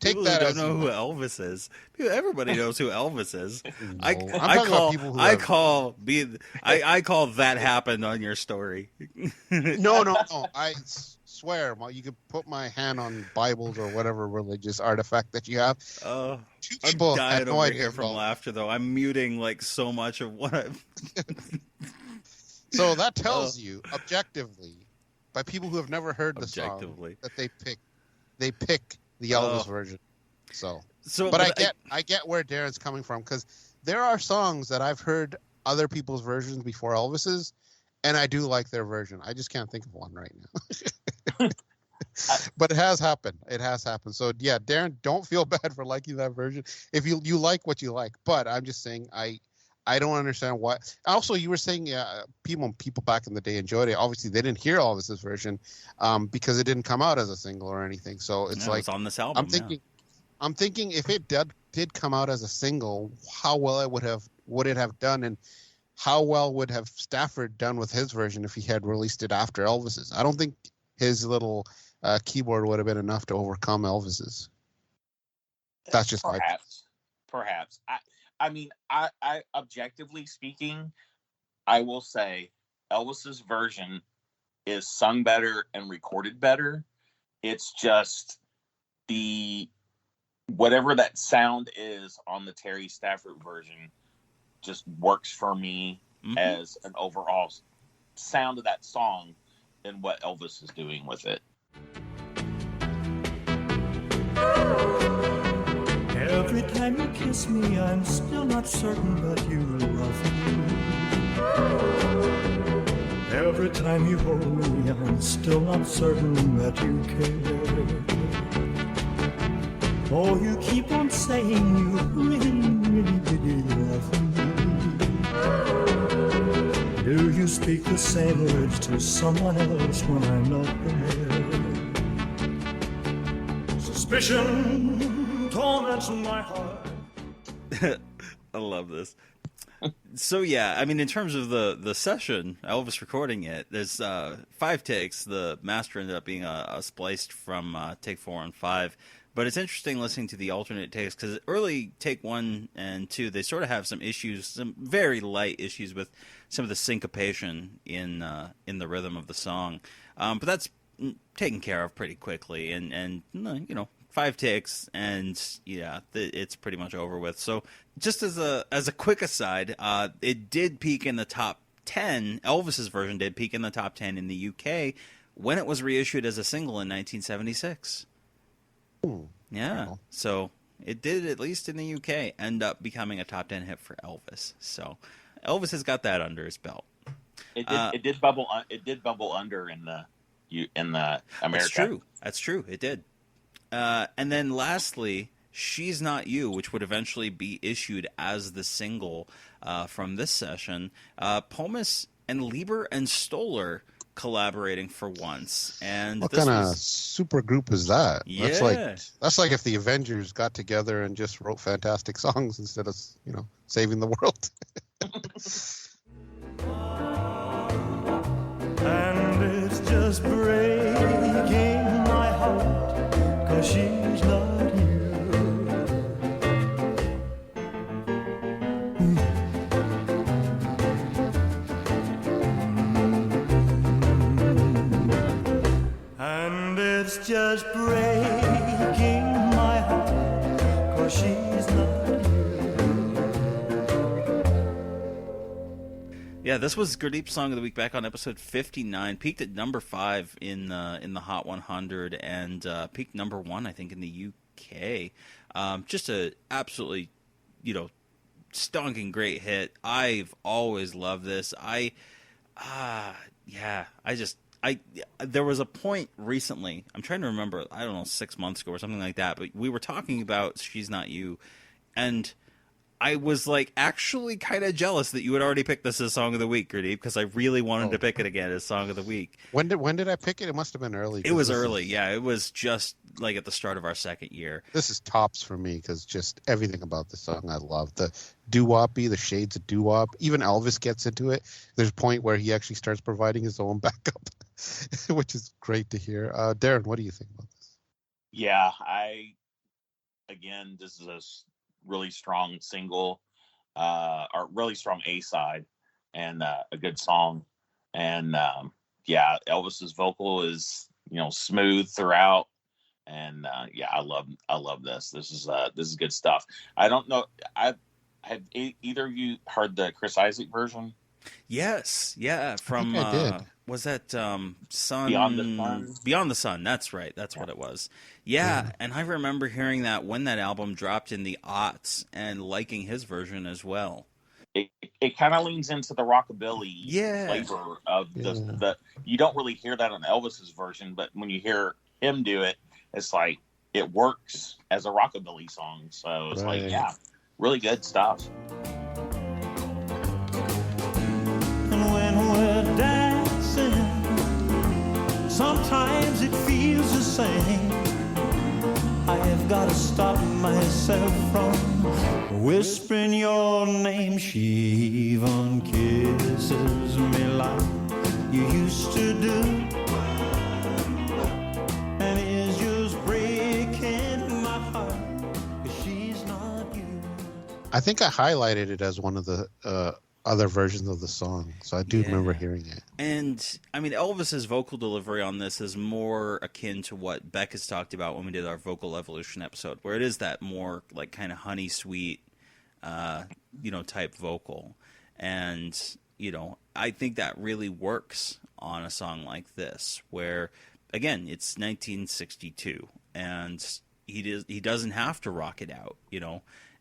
take people that who as don't know who Elvis is. Everybody knows who Elvis is. No, I call that happened on your story. No. I swear, you could put my hand on Bibles or whatever religious artifact that you have. I'm people dying no over idea here from laughter, though. I'm muting like so much of what I've. So that tells you objectively, by people who have never heard the song, that they pick the Elvis version. But I get where Darin's coming from, because there are songs that I've heard other people's versions before Elvis's, and I do like their version. I just can't think of one right now. But it has happened. So yeah, Darin, don't feel bad for liking that version. If you like what you like, but I'm just saying I I don't understand why. Also, you were saying people back in the day enjoyed it. Obviously, they didn't hear Elvis's version because it didn't come out as a single or anything. So it's like it's on this album. I'm thinking if it did come out as a single, how well it would it have done, and how well would have Stafford done with his version if he had released it after Elvis's? I don't think his little keyboard would have been enough to overcome Elvis's. That's just perhaps. I mean, I objectively speaking, I will say Elvis's version is sung better and recorded better. It's just whatever that sound is on the Terry Stafford version just works for me as an overall sound of that song than what Elvis is doing with it. Every time you kiss me, I'm still not certain that you love me. Every time you hold me, I'm still not certain that you care. Oh, you keep on saying you really, really, really love me. Do you speak the same words to someone else when I'm not there? Suspicion torments my heart. I love this. So yeah, I mean, in terms of the session, Elvis recording it, there's 5 takes. The master ended up being spliced from take 4 and 5. But it's interesting listening to the alternate takes because early take 1 and 2, they sort of have some issues, some very light issues with some of the syncopation in the rhythm of the song. But that's taken care of pretty quickly, and 5 takes, and yeah, it's pretty much over with. So just as a quick aside, it did peak in the top 10. Elvis's version did peak in the top 10 in the UK when it was reissued as a single in 1976. Ooh, yeah, cool. So it did, at least in the UK, end up becoming a top 10 hit for Elvis. So Elvis has got that under his belt. It did bubble under in the America. That's true. It did. And then lastly, She's Not You, which would eventually be issued as the single from this session. Pomus and Lieber and Stoller collaborating for once. And what kind of super group is that? Yeah. That's like if the Avengers got together and just wrote fantastic songs instead of, saving the world. And it's just breaking my heart, 'cause she's not you. And it's just breaking my heart, 'cause she's not you. Yeah, this was Gurdip's Song of the Week back on episode 59. Peaked at number 5 in the Hot 100 and peaked number 1, I think, in the UK. Just a absolutely, stonking great hit. I've always loved this. There was a point recently, I'm trying to remember, 6 months ago or something like that, but we were talking about She's Not You, and I was actually kind of jealous that you had already picked this as Song of the Week, Gurdip, because I really wanted to pick it again as Song of the Week. When did I pick it? It must have been early. It was early, yeah. It was just at the start of our second year. This is tops for me because just everything about this song I love. The doo-woppy, the shades of doo-wop. Even Elvis gets into it. There's a point where he actually starts providing his own backup, which is great to hear. Darin, what do you think about this? Yeah, this is a really strong single, or really strong A-side, and a good song. And Elvis's vocal is smooth throughout, and I love this. This is good stuff. I don't know. Have either of you heard the Chris Isaak version? Yes, yeah. From I did. Was that Sun? Beyond the Sun? Beyond the Sun. That's right. That's what it was. Yeah, and I remember hearing that when that album dropped in the aughts and liking his version as well. It kind of leans into the rockabilly flavor of the. You don't really hear that on Elvis's version, but when you hear him do it, it's like it works as a rockabilly song. So it's really good stuff. it feels the same. I have got to stop myself from whispering your name. She even kisses me like you used to do, and is just breaking my heart, 'cause she's not you. I think I highlighted it as one of the other versions of the song, so I do remember hearing it. And I mean, Elvis's vocal delivery on this is more akin to what Beck has talked about when we did our vocal evolution episode, where it is that more like kind of honey sweet, type vocal. And I think that really works on a song like this, where again, it's 1962, and he doesn't have to rock it out,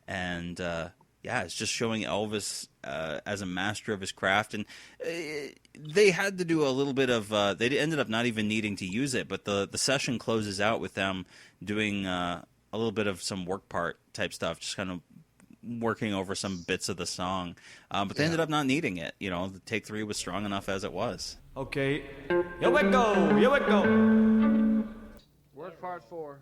and it's just showing Elvis as a master of his craft. And they had to do a little bit of they ended up not even needing to use it, but the session closes out with them doing a little bit of some work part type stuff, just kind of working over some bits of the song, but they ended up not needing it. The take 3 was strong enough as it was. Okay, here we go. Where's part 4?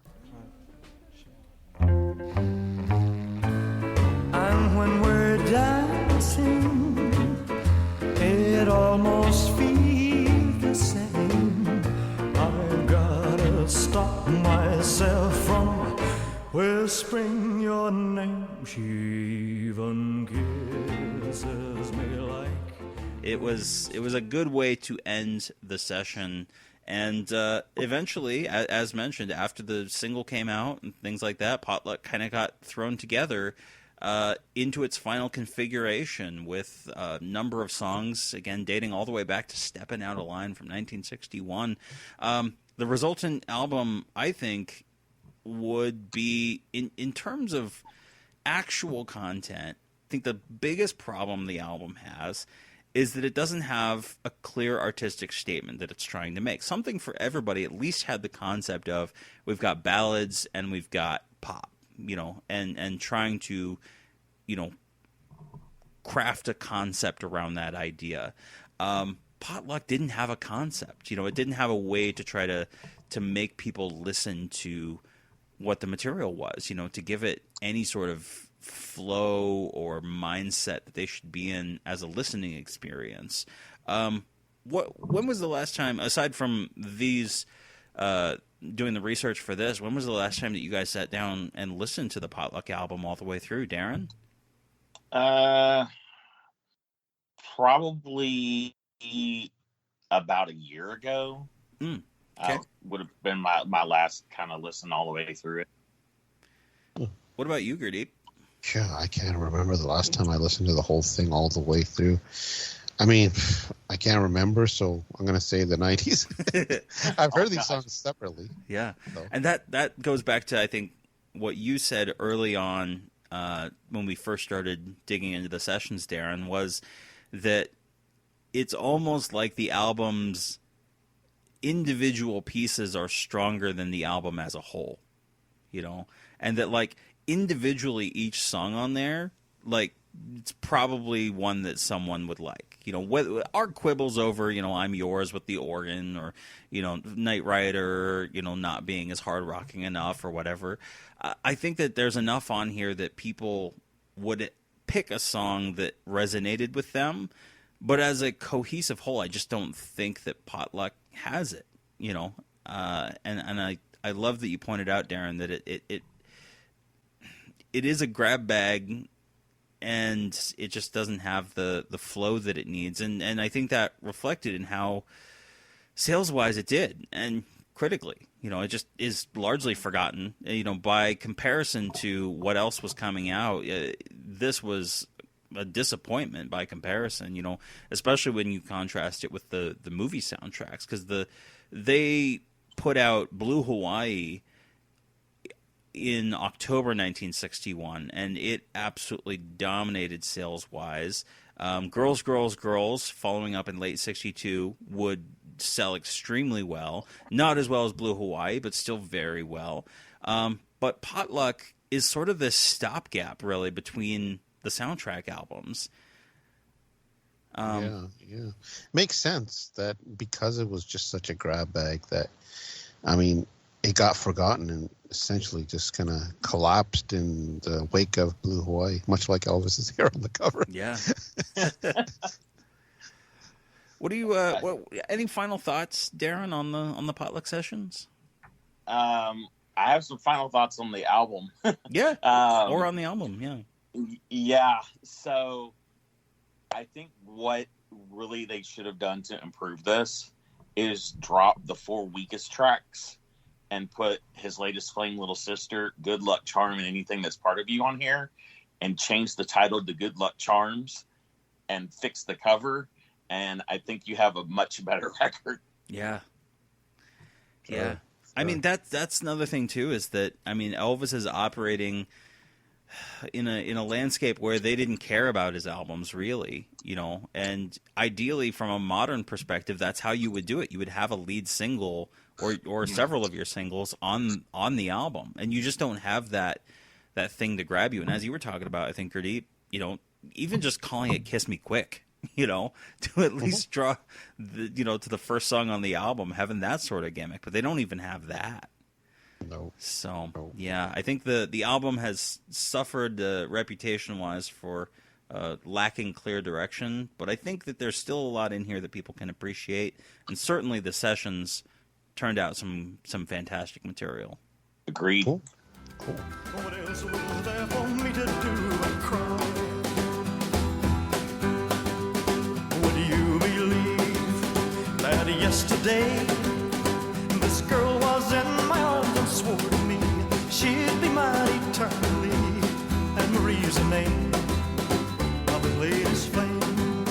And when we're dancing, it almost feels the same. I've gotta stop myself from whispering your name. She even kisses me like... It was a good way to end the session. And eventually, as mentioned, after the single came out and things like that, Potluck kind of got thrown together into its final configuration with a number of songs, again, dating all the way back to Steppin' Out of Line from 1961. The resultant album, I think, would be, in terms of actual content, I think the biggest problem the album has is that it doesn't have a clear artistic statement that it's trying to make. Something for Everybody at least had the concept of, we've got ballads and we've got pop, and trying to, craft a concept around that idea. Potluck didn't have a concept. It didn't have a way to try to make people listen to what the material was, to give it any sort of flow or mindset that they should be in as a listening experience. When was the last time, aside from these doing the research for this, when was the last time that you guys sat down and listened to the Potluck album all the way through, Darin? Probably about a year ago. Okay. Would have been my last kind of listen all the way through it. What about you, Gurdip? Yeah, I can't remember the last time I listened to the whole thing all the way through. I mean, I can't remember, so I'm going to say the 90s. I've heard these songs separately. Yeah, so. And that goes back to, I think, what you said early on when we first started digging into the sessions, Darin, was that it's almost like the album's individual pieces are stronger than the album as a whole, and that, like, individually each song on there, like, it's probably one that someone would like. Our quibbles over, I'm Yours with the organ, or, Night Rider, not being as hard rocking enough or whatever. I think that there's enough on here that people would pick a song that resonated with them, but as a cohesive whole, I just don't think that Potluck has it, and I love that you pointed out, Darin, that it is a grab bag, and it just doesn't have the flow that it needs. And I think that reflected in how sales-wise it did, and critically. It just is largely forgotten. By comparison to what else was coming out, this was a disappointment by comparison, especially when you contrast it with the movie soundtracks, because they put out Blue Hawaii in October 1961, and it absolutely dominated sales-wise. Girls, Girls, Girls, following up in late 62, would sell extremely well. Not as well as Blue Hawaii, but still very well. But Potluck is sort of this stopgap, really, between the soundtrack albums. Yeah. Makes sense that because it was just such a grab bag that I mean, it got forgotten and essentially just kind of collapsed in the wake of Blue Hawaii, much like Elvis's hair on the cover. Yeah. What do you? Any final thoughts, Darin, on the potluck sessions? I have some final thoughts on the album. Yeah, or on the album. Yeah. Yeah. So, I think what really they should have done to improve this is drop the 4 weakest tracks and put his latest Flame Little Sister, Good Luck Charm, and Anything That's Part of You on here, and change the title to Good Luck Charms and fix the cover. And I think you have a much better record. Yeah. Sure. Yeah. I mean, that's another thing too, is that, I mean, Elvis is operating in a landscape where they didn't care about his albums really, you know, and ideally from a modern perspective, that's how you would do it. You would have a lead single or several of your singles on the album, and you just don't have that thing to grab you. And as you were talking about, I think, Gurdip, you know, even just calling it Kiss Me Quick, you know, to at least draw the, you know, to the first song on the album, having that sort of gimmick, but they don't even have that. No. So, yeah, I think the album has suffered reputation-wise for lacking clear direction, but I think that there's still a lot in here that people can appreciate, and certainly the sessions turned out some fantastic material. Agreed. Cool. What else was there for me to do but cry? Would you believe that yesterday this girl was in my arms and swore to me she'd be mine eternally? And Marie's the name of his latest flame.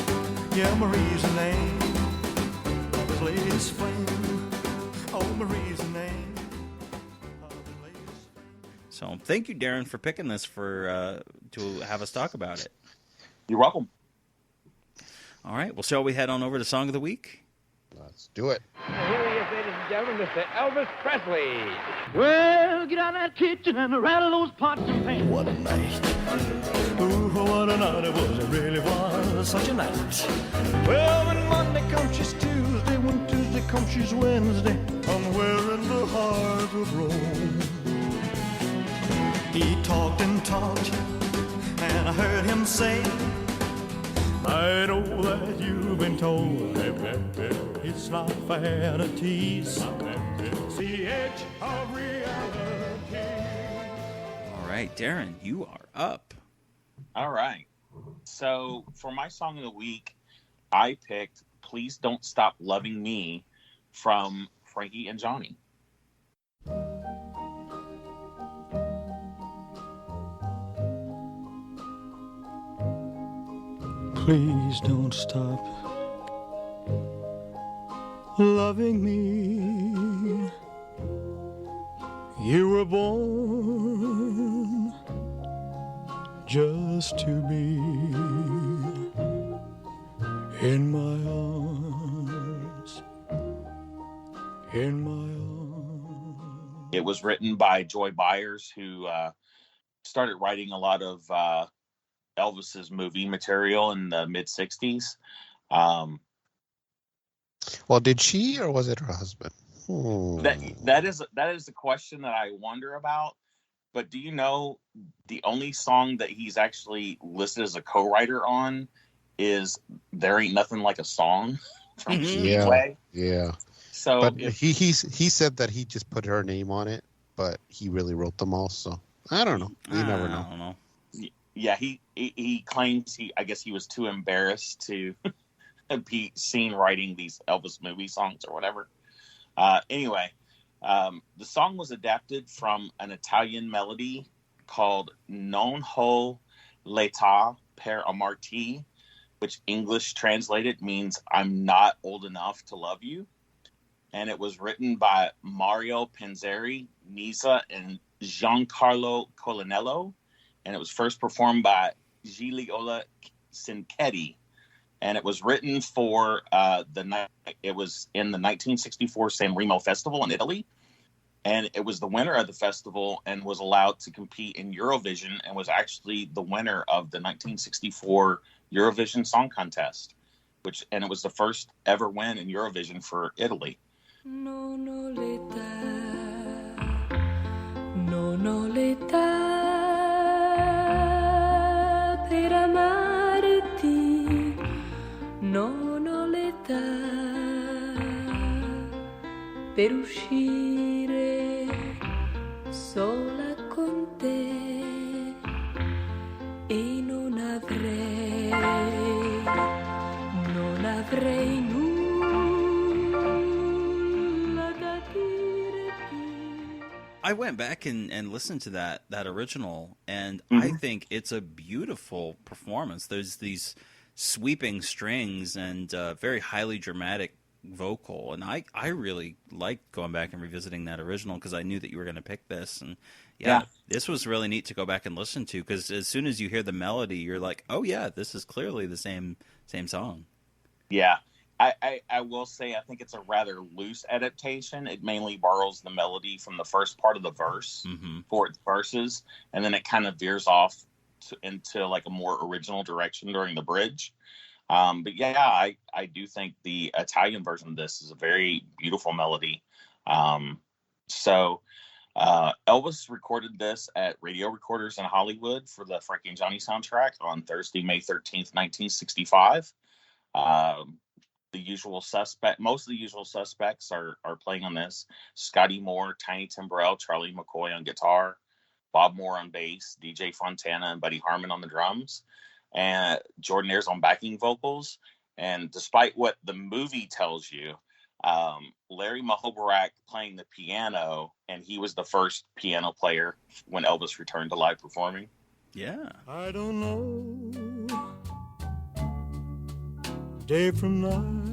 Yeah, Marie's the name of his latest flame. Oh, Marie's the name of his latest flame. So, thank you, Darin, for picking this to have us talk about it. You're welcome. All right, well, shall we head on over to Song of the Week? Let's do it. Here he is, ladies and gentlemen, Mr. Elvis Presley. Well, get out of that kitchen and rattle those pots and pans. What a night. Ooh, what a night it was. It really was such a night. Well, when Monday comes, she's Tuesday. When Tuesday comes, she's Wednesday. Somewhere in the heart of Rome. He talked and talked, and I heard him say, I know that you've been told it's not vanity, it's the edge of reality. All right, Darin, you are up. All right. So for my song of the week, I picked Please Don't Stop Loving Me from Frankie and Johnny. Please don't stop loving me. You were born just to be in my arms, in my arms. It was written by Joy Byers, who started writing a lot of Elvis's movie material in the mid 60s. Well, did she or was it her husband? That is the question that I wonder about. But do you know the only song that he's actually listed as a co-writer on is There Ain't Nothing Like a Song from Speedway? Yeah. So but he said that he just put her name on it, but he really wrote them all. So I don't know. You never know. I don't know. Yeah, he claims I guess he was too embarrassed to be seen writing these Elvis movie songs or whatever. Anyway, the song was adapted from an Italian melody called Non ho l'età per amarti, which English translated means I'm not old enough to love you. And it was written by Mario Panzeri, Nisa, and Giancarlo Colanello. And it was first performed by Gigliola Cinquetti. And it was written for it was in the 1964 San Remo Festival in Italy. And it was the winner of the festival and was allowed to compete in Eurovision and was actually the winner of the 1964 Eurovision Song Contest, and it was the first ever win in Eurovision for Italy. Non ho l'età per amarti, non ho l'età per uscire sola con te e non avrei nulla da dirti. I went back and listened to that original, and I think it's a beautiful performance. There's these sweeping strings and very highly dramatic vocal, and I really liked going back and revisiting that original because I knew that you were going to pick this, and yeah, this was really neat to go back and listen to because as soon as you hear the melody, you're like, oh yeah, this is clearly the same song. Yeah. I will say I think it's a rather loose adaptation. It mainly borrows the melody from the first part of the verse for its verses, and then it kind of veers off into like a more original direction during the bridge. But yeah, I do think the Italian version of this is a very beautiful melody. So Elvis recorded this at Radio Recorders in Hollywood for the Frankie and Johnny soundtrack on Thursday, May 13th, 1965. Most of the usual suspects are playing on this. Scotty Moore, Tiny Timbrell, Charlie McCoy on guitar, Bob Moore on bass, DJ Fontana and Buddy Harmon on the drums, and Jordan Ayers on backing vocals. And despite what the movie tells you, Larry Muhoberac playing the piano, and he was the first piano player when Elvis returned to live performing. Yeah. I don't know day from night,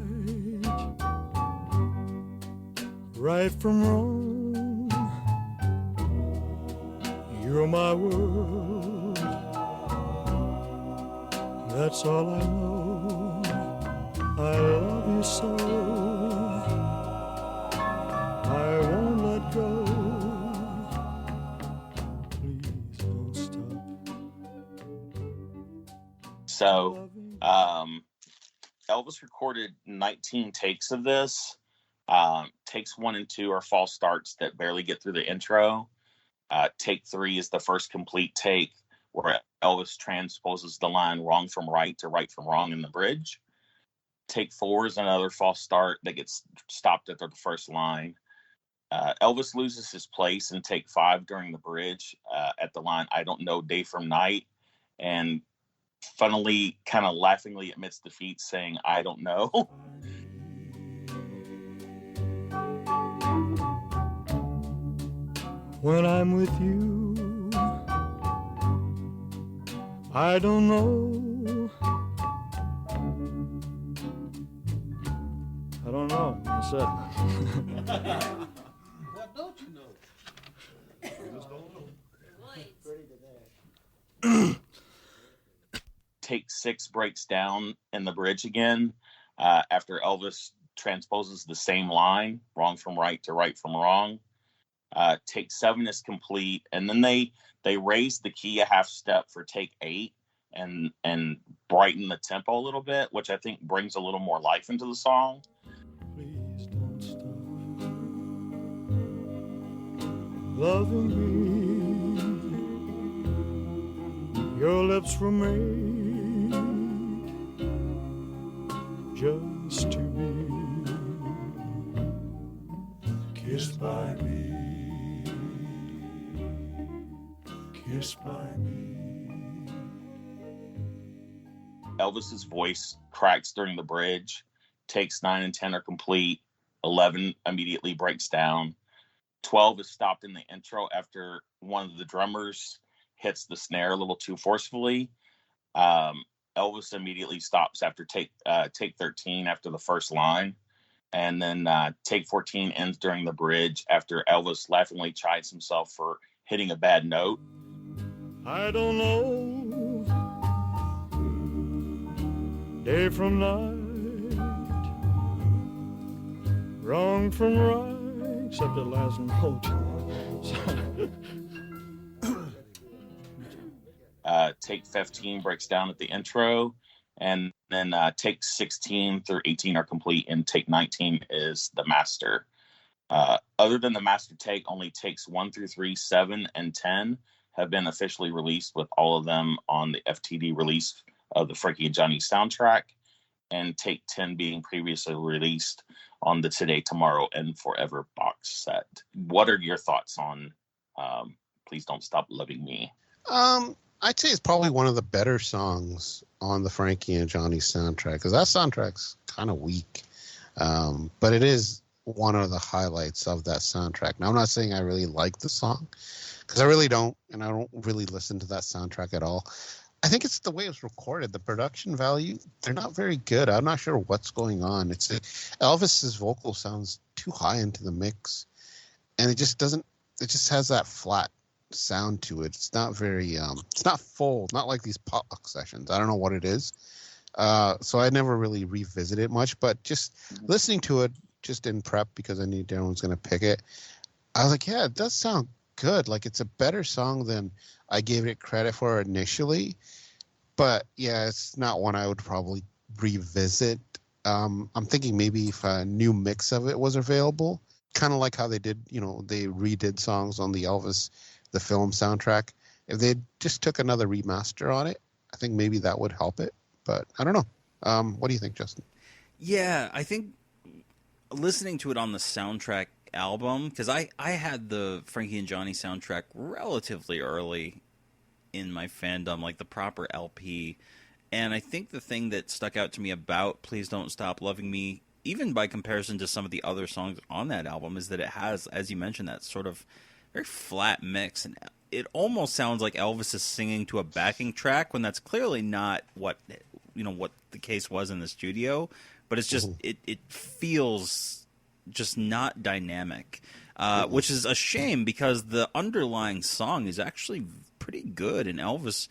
right from wrong. You're my world, that's all I know. I love you so, I won't let go. Please don't stop. So, Elvis recorded 19 takes of this. Takes 1 and 2 are false starts that barely get through the intro. Take 3 is the first complete take where Elvis transposes the line wrong from right to right from wrong in the bridge. Take 4 is another false start that gets stopped at the first line. Elvis loses his place in take 5 during the bridge at the line, I don't know day from night, and funnily, kind of laughingly admits defeat, saying, I don't know. When I'm with you, I don't know. I don't know. That's it. What don't you know? I just don't know. Take 6 breaks down in the bridge again after Elvis transposes the same line, wrong from right to right from wrong. Take 7 is complete, and then they raise the key a half step for take 8 and brighten the tempo a little bit, which I think brings a little more life into the song. Please don't stop loving me. Your lips were made just to be kissed by me, kissed by me. Elvis's voice cracks during the bridge. Takes 9 and 10 are complete. 11 immediately breaks down. 12 is stopped in the intro after one of the drummers hits the snare a little too forcefully. Elvis immediately stops after take 13 after the first line. And then take 14 ends during the bridge after Elvis laughingly chides himself for hitting a bad note. I don't know day from night, wrong from right, except the last note. Take 15 breaks down at the intro, and then take 16 through 18 are complete, and take 19 is the master. Other than the master take, only takes 1 through 3, 7, and 10 have been officially released, with all of them on the FTD release of the Frankie and Johnny soundtrack, and take 10 being previously released on the Today, Tomorrow, and Forever box set. What are your thoughts on Please Don't Stop Loving Me? I'd say it's probably one of the better songs on the Frankie and Johnny soundtrack, because that soundtrack's kind of weak. But it is one of the highlights of that soundtrack. Now, I'm not saying I really like the song, because I really don't, and I don't really listen to that soundtrack at all. I think it's the way it was recorded. The production value, they're not very good. I'm not sure what's going on. Elvis's vocal sounds too high into the mix, and it just has that flat sound to it. It's not very, it's not full, not like these pop sessions. I don't know what it is. So I never really revisit it much, but just listening to it just in prep, because I knew Darin was going to pick it, I was like, yeah, it does sound good. Like, it's a better song than I gave it credit for initially, but yeah, it's not one I would probably revisit. I'm thinking maybe if a new mix of it was available, kind of like how they did, they redid songs on the Elvis, the film soundtrack. If they just took another remaster on it, I think maybe that would help it, but I don't know. What do you think, Justin? Yeah, I think listening to it on the soundtrack album, because I had the Frankie and Johnny soundtrack relatively early in my fandom, like the proper LP, and I think the thing that stuck out to me about Please Don't Stop Loving Me, even by comparison to some of the other songs on that album, is that it has, as you mentioned, that sort of very flat mix, and it almost sounds like Elvis is singing to a backing track, when that's clearly not what the case was in the studio, but it's just it feels just not dynamic, which is a shame, because the underlying song is actually pretty good, and Elvis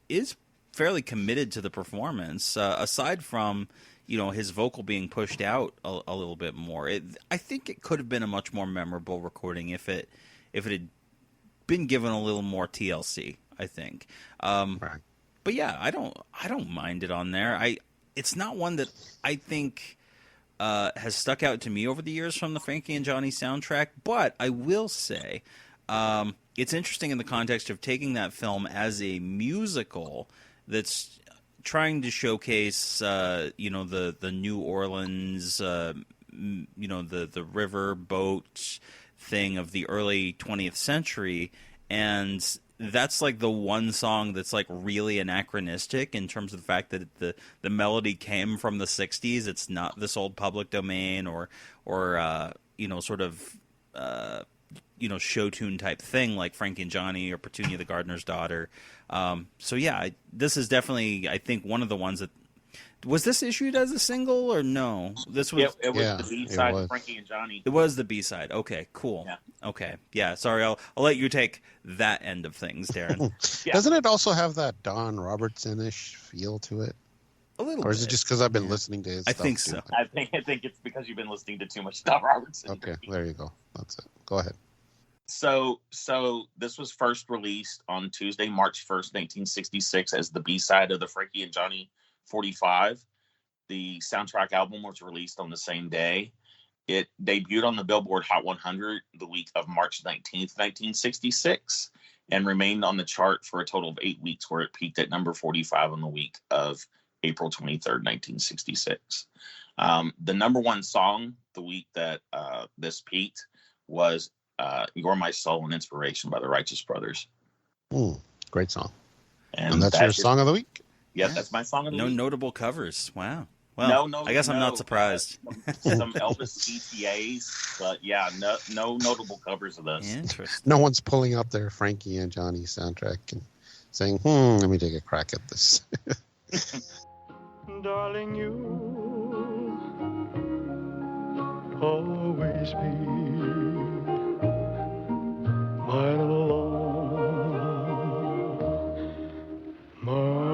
is fairly committed to the performance, aside from his vocal being pushed out a little bit more. I think it could have been a much more memorable recording if it had been given a little more TLC, I think. Right. But yeah, I don't mind it on there. It's not one that I think has stuck out to me over the years from the Frankie and Johnny soundtrack, but I will say it's interesting in the context of taking that film as a musical that's trying to showcase the New Orleans the river boat thing of the early 20th century, and that's like the one song that's like really anachronistic in terms of the fact that the melody came from the 60s. It's not this old public domain or sort of show tune type thing like Frankie and Johnny or Petunia the Gardener's Daughter. So yeah, this is definitely, I think, one of the ones that was this issued as a single or no? This was it was the B-side of Frankie and Johnny. It was the B-side. Okay, cool. Yeah. Okay, yeah. Sorry, I'll let you take that end of things, Darin. Yeah. Doesn't it also have that Don Robertson-ish feel to it? A little. Or is it just because I've been listening to his stuff? I think so. I think it's because you've been listening to too much Don Robertson. Okay, there you go. That's it. Go ahead. So this was first released on Tuesday, March 1st, 1966, as the B-side of the Frankie and Johnny 45. The soundtrack album was released on the same day. It debuted on the Billboard Hot 100 the week of March 19th, 1966, and remained on the chart for a total of 8 weeks, where it peaked at number 45 on the week of April 23rd, 1966. The number one song the week that this peaked was You're My Soul and Inspiration by the Righteous Brothers. Great song. And that's your song of the week? Yeah, that's my song of the week. No notable covers. Wow. Well, I guess I'm not surprised. Some Elvis ETAs, but yeah, no notable covers of this. Interesting. No one's pulling up their Frankie and Johnny soundtrack and saying, let me take a crack at this. Darling, you always be my love, my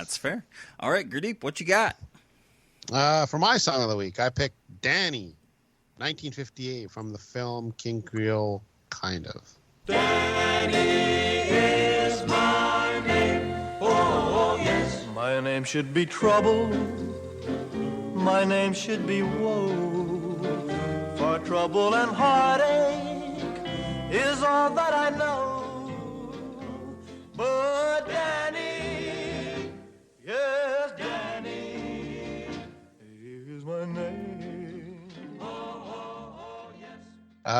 That's fair. All right, Gurdip, what you got? For my song of the week, I picked Danny, 1958, from the film King Creole, kind of. Danny is my name. Oh, yes. My name should be trouble. My name should be woe. For trouble and heartache is all that I know. But Danny, yes, Danny is my name.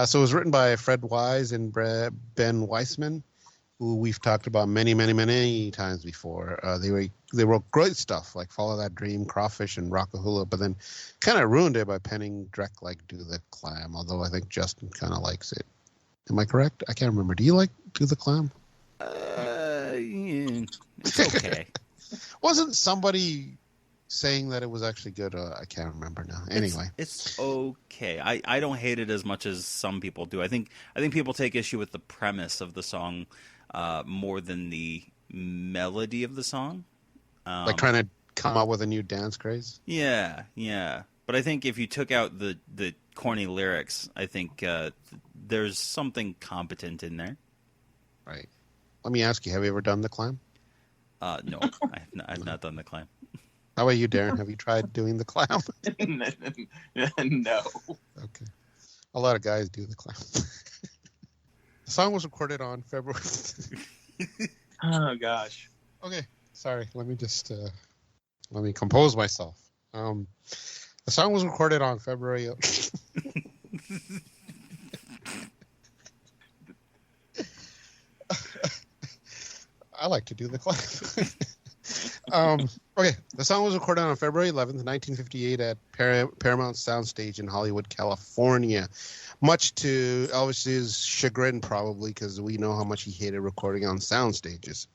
So it was written by Fred Wise and Ben Weissman, who we've talked about many times before. They wrote great stuff like Follow That Dream, Crawfish, and Rockahula, but then kind of ruined it by penning Drek like Do the Clam, although I think Justin kind of likes it. Am I correct? I can't remember. Do you like Do the Clam? Yeah, it's okay. Wasn't somebody saying that it was actually good? I can't remember now. Anyway, it's okay. I don't hate it as much as some people do. I think people take issue with the premise of the song more than the melody of the song. Like trying to come up with a new dance craze. Yeah. But I think if you took out the corny lyrics, I think there's something competent in there. Right. Let me ask you: have you ever done the clam? No, I've not done the clam. How about you, Darin? Have you tried doing the clam? No. Okay. A lot of guys do the clam. The song was recorded on February. Oh gosh. Okay. Sorry. Let me just let me compose myself. The song was recorded on February. I like to do the clam. Okay, the song was recorded on February 11th, 1958 at Paramount Soundstage in Hollywood, California. Much to Elvis's chagrin, probably, because we know how much he hated recording on sound stages.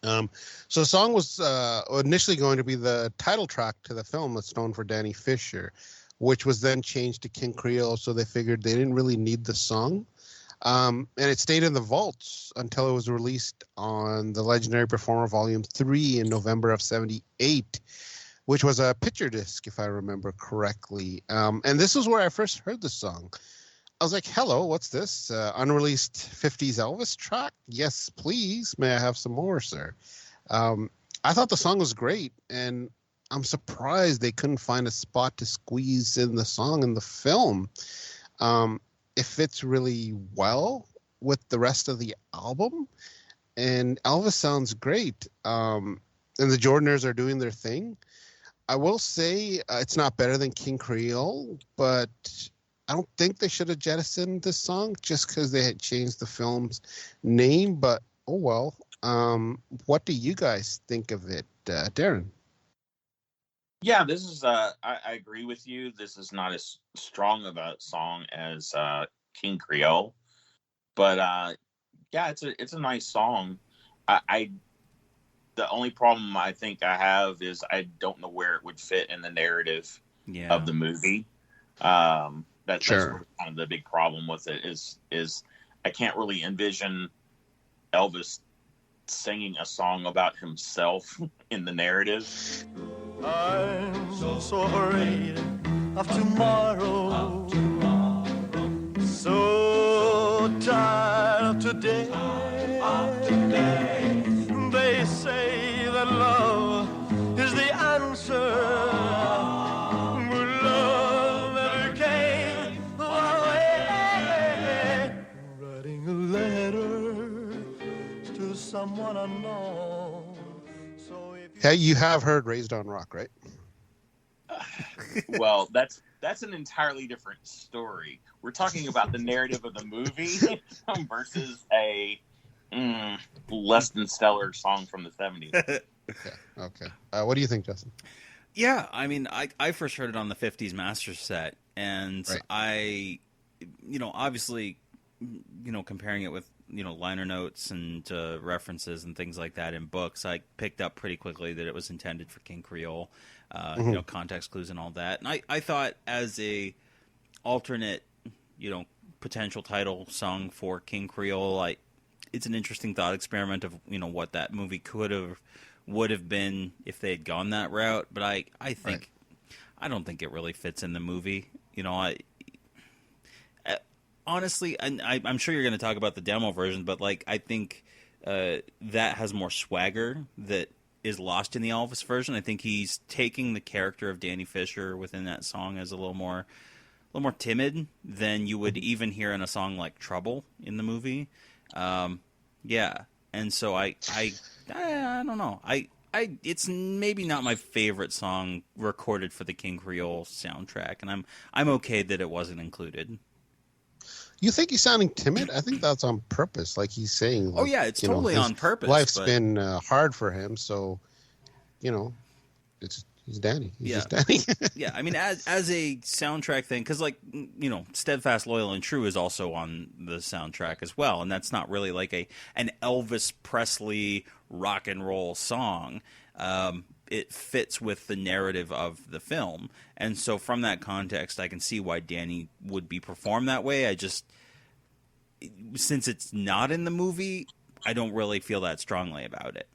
So the song was initially going to be the title track to the film that's known for Danny Fisher, which was then changed to King Creole, so they figured they didn't really need the song. And it stayed in the vaults until it was released on the Legendary Performer Volume 3 in November of 78, which was a picture disc, if I remember correctly. And this was where I first heard the song. I was like, hello, what's this? Unreleased 50s Elvis track? Yes, please. May I have some more, sir? I thought the song was great, and I'm surprised they couldn't find a spot to squeeze in the song in the film. It fits really well with the rest of the album, and Elvis sounds great. And the Jordanaires are doing their thing. I will say it's not better than King Creole, but I don't think they should have jettisoned this song just because they had changed the film's name. But oh well. What do you guys think of it, Darin? Yeah, this is. I agree with you. This is not as strong of a song as King Creole, but yeah, it's a nice song. The only problem I think I have is I don't know where it would fit in the narrative of the movie. That's kind of the big problem with it. Is I can't really envision Elvis singing a song about himself in the narrative. I'm so hurried of tomorrow, so tired of today. They say that love is the answer, but love never came my way. Writing a letter to someone unknown. So if Hey, you have heard Raised on Rock, right? Well, that's an entirely different story. We're talking about the narrative of the movie versus a less than stellar song from the 70s. Okay. What do you think, Justin? Yeah, I mean, I first heard it on the 50s master set, and I, obviously, comparing it with, liner notes and references and things like that in books, I picked up pretty quickly that it was intended for King Creole, context clues and all that. And I thought as a alternate, potential title song for King Creole, it's an interesting thought experiment of, what that movie would have been if they had gone that route. But I think I don't think it really fits in the movie. You know, honestly, I'm sure you're going to talk about the demo version, but like I think that has more swagger that is lost in the Elvis version. I think he's taking the character of Danny Fisher within that song as a little more timid than you would even hear in a song like Trouble in the movie. Yeah, and so I don't know. It's maybe not my favorite song recorded for the King Creole soundtrack, and I'm okay that it wasn't included. You think he's sounding timid? I think that's on purpose. Like he's saying, like, oh yeah, it's totally on purpose. Life's been hard for him, so he's Danny. He's just Danny. Yeah, I mean, as a soundtrack thing, because like Steadfast, Loyal, and True is also on the soundtrack as well, and that's not really like an Elvis Presley rock and roll song. It fits with the narrative of the film, and so from that context, I can see why Danny would be performed that way. Since it's not in the movie, I don't really feel that strongly about it.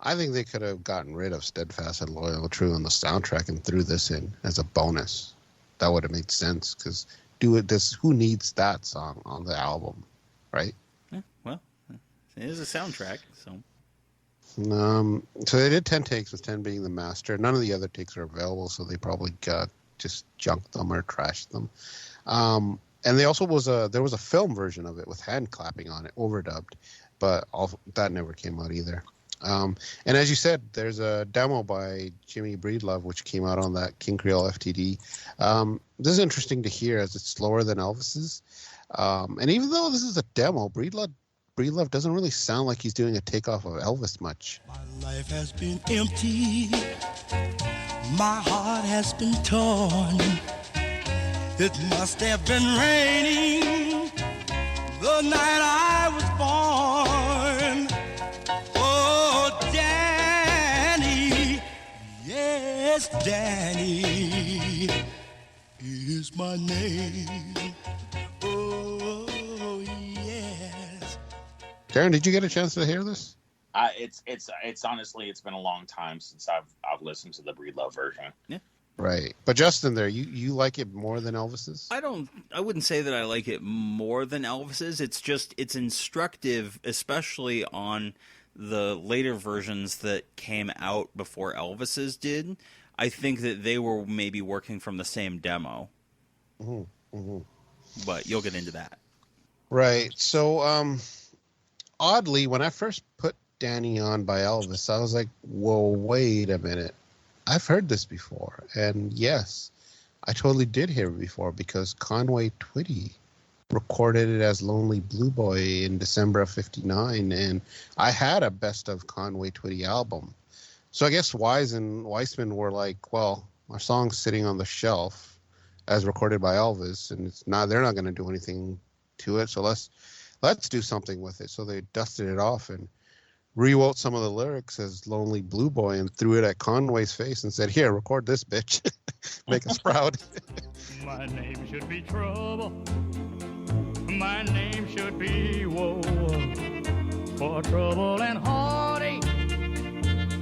I think they could have gotten rid of Steadfast and Loyal and True on the soundtrack and threw this in as a bonus. That would have made sense, because who needs that song on the album, right? Yeah, well, it is a soundtrack, so. So they did 10 takes, with 10 being the master. None of the other takes are available, so they probably just junked them or trashed them. And they also there was a film version of it with hand clapping on it, overdubbed, but that never came out either. And as you said, there's a demo by Jimmy Breedlove which came out on that King Creole FTD. This is interesting to hear, as it's slower than Elvis's. And even though this is a demo, Breedlove doesn't really sound like he's doing a takeoff of Elvis much. My life has been empty. My heart has been torn. It must have been raining the night I was born. Oh, Danny, yes, Danny is my name. Oh, yes. Darin, did you get a chance to hear this? It's honestly, it's been a long time since I've listened to the Breedlove version. Yeah. Right. But Justin, there, you like it more than Elvis's? I wouldn't say that I like it more than Elvis's. It's instructive, especially on the later versions that came out before Elvis's did. I think that they were maybe working from the same demo. Mm-hmm. Mm-hmm. But you'll get into that. Right. So, oddly, when I first put Danny on by Elvis, I was like, whoa, wait a minute. I've heard this before. And yes, I totally did hear it before, because Conway Twitty recorded it as Lonely Blue Boy in December of 59. And I had a best of Conway Twitty album. So I guess Wise and Weissman were like, well, our song's sitting on the shelf as recorded by Elvis, and they're not going to do anything to it. So let's do something with it. So they dusted it off and rewrote some of the lyrics as Lonely Blue Boy and threw it at Conway's face and said, here, record this, bitch. Make us proud. My name should be trouble. My name should be woe. For trouble and heartache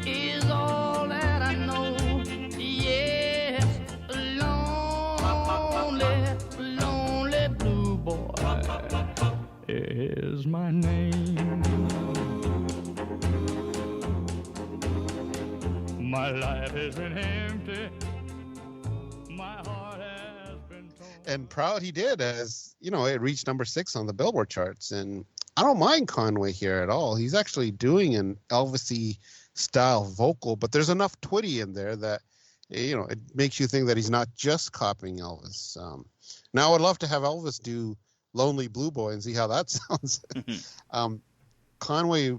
is all that I know. Yes, lonely blue boy is my name. My life has been empty. My heart has been torn. And proud he did, as, it reached number 6 on the Billboard charts. And I don't mind Conway here at all. He's actually doing an Elvis-y style vocal, but there's enough Twitty in there that, it makes you think that he's not just copying Elvis. Now I would love to have Elvis do Lonely Blue Boy and see how that sounds. Conway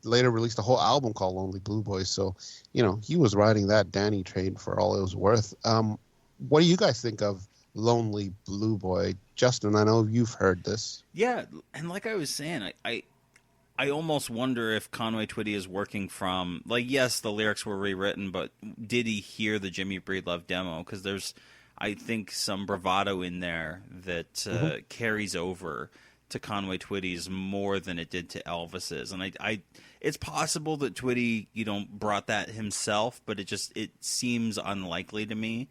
later released a whole album called Lonely Blue Boy, so he was riding that Danny train for all it was worth. What do you guys think of Lonely Blue Boy? Justin, I know you've heard this. Yeah, and like I was saying, I almost wonder if Conway Twitty is working from, like, yes, the lyrics were rewritten, but did he hear the Jimmy Breedlove demo? Because there's, I think, some bravado in there that carries over to Conway Twitty's more than it did to Elvis's, and it's possible that Twitty, brought that himself, but it seems unlikely to me.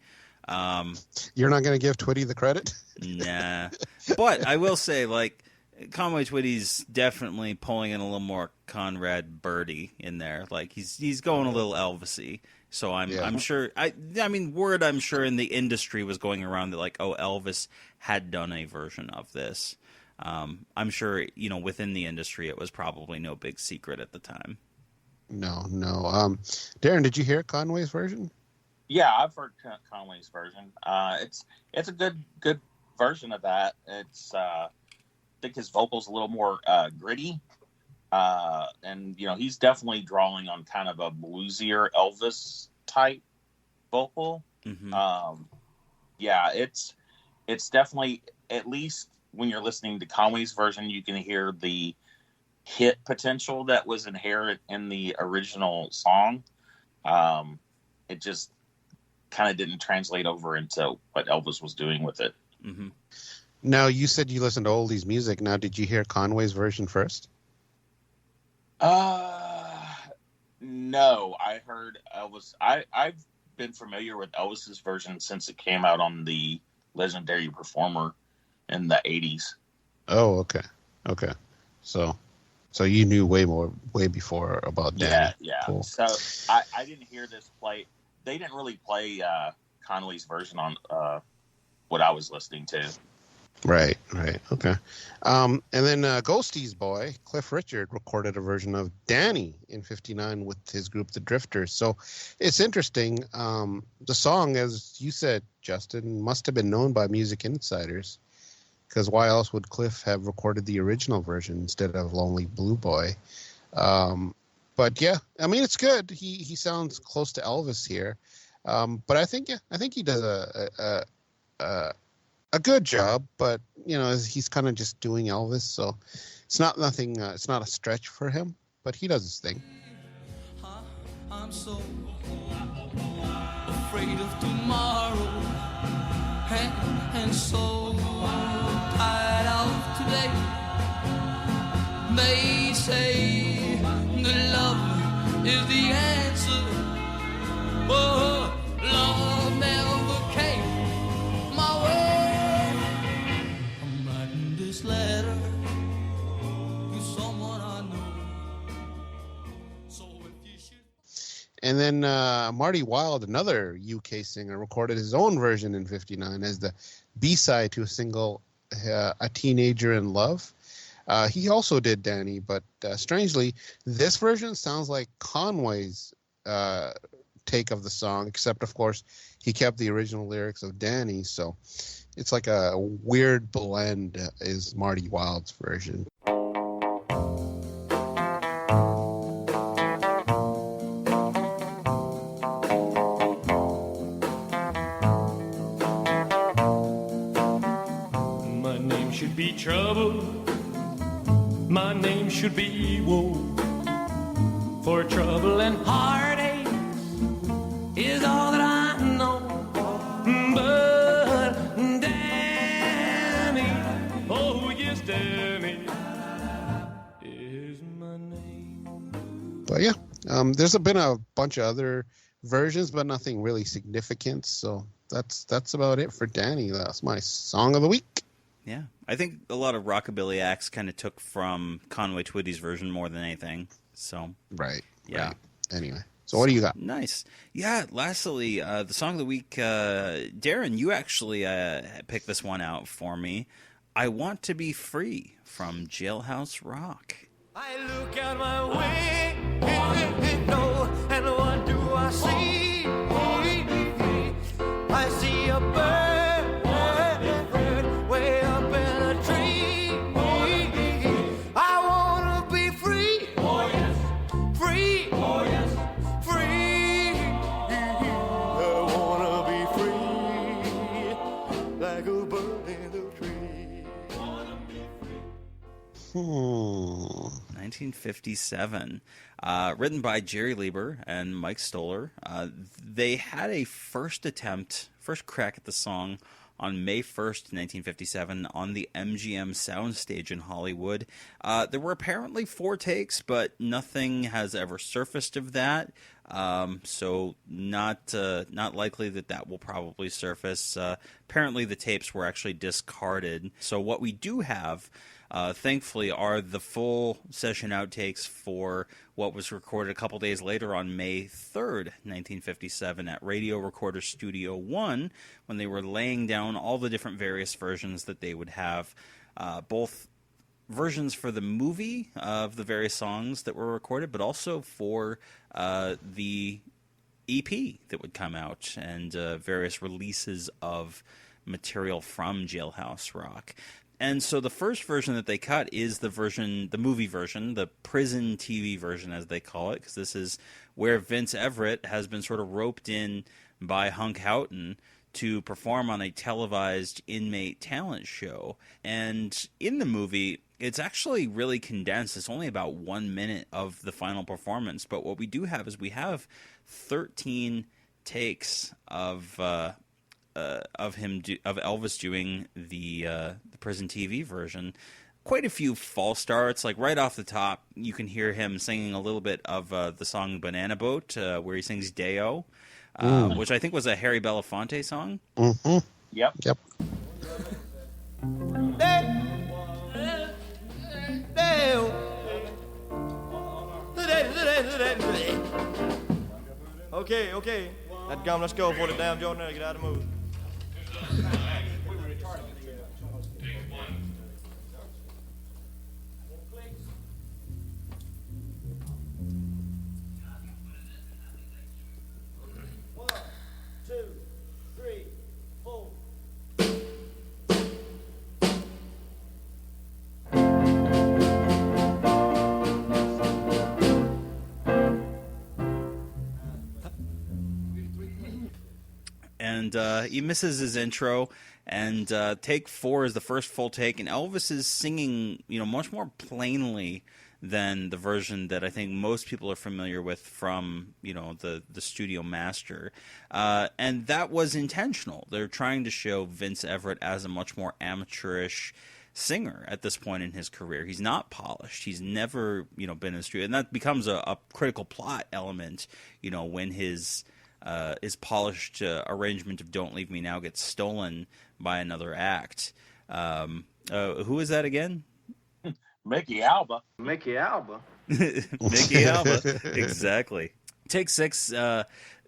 You're not going to give Twitty the credit? Nah, but I will say, like, Conway Twitty's definitely pulling in a little more Conrad Birdie in there. Like, he's going a little Elvis-y. So I'm sure. I mean, word I'm sure in the industry was going around that, like, Elvis had done a version of this. I'm sure, within the industry, it was probably no big secret at the time. No. Darin, did you hear Conway's version? Yeah, I've heard Conway's version. It's a good version of that. It's I think his vocal's a little more gritty, and he's definitely drawing on kind of a bluesier Elvis type vocal. Mm-hmm. Yeah, it's definitely, at least when you're listening to Conway's version, you can hear the hit potential that was inherent in the original song. It just kind of didn't translate over into what Elvis was doing with it. Mm-hmm. Now, you said you listened to oldies music. Now, did you hear Conway's version first? No, I heard Elvis. I've been familiar with Elvis's version since it came out on the Legendary Performer in the 80s. Oh, okay. So you knew way before about Danny. Yeah. Cool. So I didn't hear this play. They didn't really play Conway's version on what I was listening to. Right. Okay. And then Ghostie's boy, Cliff Richard, recorded a version of Danny in '59 with his group, The Drifters. So it's interesting. The song, as you said, Justin, must have been known by music insiders, because why else would Cliff have recorded the original version instead of Lonely Blue Boy? But yeah, I mean, it's good. He sounds close to Elvis here. But I think he does a good job, but he's kind of just doing Elvis, so it's not nothing. It's not a stretch for him, but he does his thing. I'm so afraid of tomorrow, and so tired of today. They say that love is the answer. Oh, love never came my way. I'm writing this letter to someone I know. So if you should. And then Marty Wilde, another UK singer, recorded his own version in '59 as the B-side to a single, "A Teenager in Love." He also did Danny, but strangely, this version sounds like Conway's take of the song, except, of course, he kept the original lyrics of Danny, so it's like a weird blend is Marty Wilde's version. My name should be trouble, my name should be woe, for trouble and heartache is all that I know. But Danny, oh yes, Danny is my name. But yeah, there's been a bunch of other versions, but nothing really significant. So that's about it for Danny. That's my song of the week. Yeah, I think a lot of rockabilly acts kind of took from Conway Twitty's version more than anything. So Right. yeah. Right. Anyway, so what do you got? Nice. Yeah, lastly, the song of the week, Darin, you actually picked this one out for me. I Want to Be Free from Jailhouse Rock. I look out my window, and what do I see? I see a bird way up in a tree. I want to be free. Oh yes, free. Oh yes, free. I want to be free, like a bird in the tree. Wanna be free. 1957. Written by Jerry Lieber and Mike Stoller. They had a first crack at the song on May 1st, 1957, on the MGM soundstage in Hollywood. There were apparently 4 takes, but nothing has ever surfaced of that. So not likely that will probably surface. Apparently the tapes were actually discarded. So what we do have, thankfully, are the full session outtakes for what was recorded a couple days later on May 3rd, 1957 at Radio Recorder Studio 1, when they were laying down all the different various versions that they would have, both versions for the movie of the various songs that were recorded, but also for the EP that would come out and various releases of material from Jailhouse Rock. And so the first version that they cut is the movie version, the prison TV version, as they call it, because this is where Vince Everett has been sort of roped in by Hunk Houghton to perform on a televised inmate talent show. And in the movie, it's actually really condensed. It's only about 1 minute of the final performance. But what we do have is we have 13 takes of Elvis doing the prison TV version. Quite a few false starts. Like right off the top, you can hear him singing a little bit of the song "Banana Boat," where he sings "Deo," which I think was a Harry Belafonte song. Mm-hmm. Yep. Okay. That gum, let's go for the damn Jordan. Get out of the mood. And he misses his intro, and take 4 is the first full take, and Elvis is singing, much more plainly than the version that I think most people are familiar with from, the studio master. And that was intentional. They're trying to show Vince Everett as a much more amateurish singer at this point in his career. He's not polished. He's never, been in the studio, and that becomes a critical plot element, when his polished arrangement of "Don't Leave Me Now" gets stolen by another act. Who is that again? Mickey Alba. Mickey Alba. Mickey Alba. Exactly. Take 6,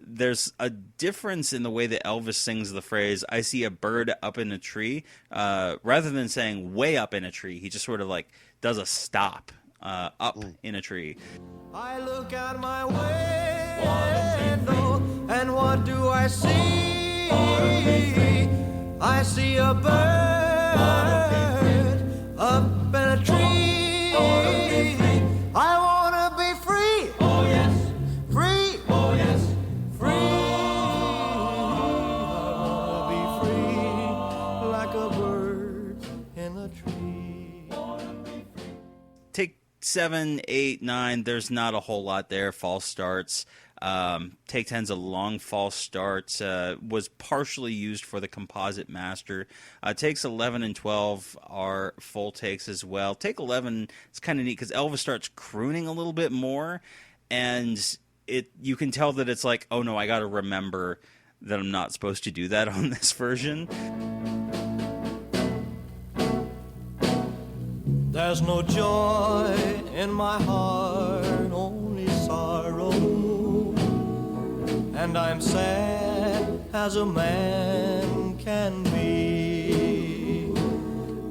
there's a difference in the way that Elvis sings the phrase, "I see a bird up in a tree." Rather than saying "way up in a tree," he just sort of does a stop up in a tree. I look out my window, and what do I see? I see a bird up in a tree. I want to be free. Oh, yes. Free. Oh, yes. Free. I want to be free like a bird in a tree. Take 7, 8, 9, there's not a whole lot there. False starts. Take 10's a long false start, was partially used for the composite master. Takes 11 and 12 are full takes as well. Take 11 is kind of neat because Elvis starts crooning a little bit more, and you can tell that it's like, oh no, I got to remember that I'm not supposed to do that on this version. There's no joy in my heart, only sorrow, and I'm sad as a man can be.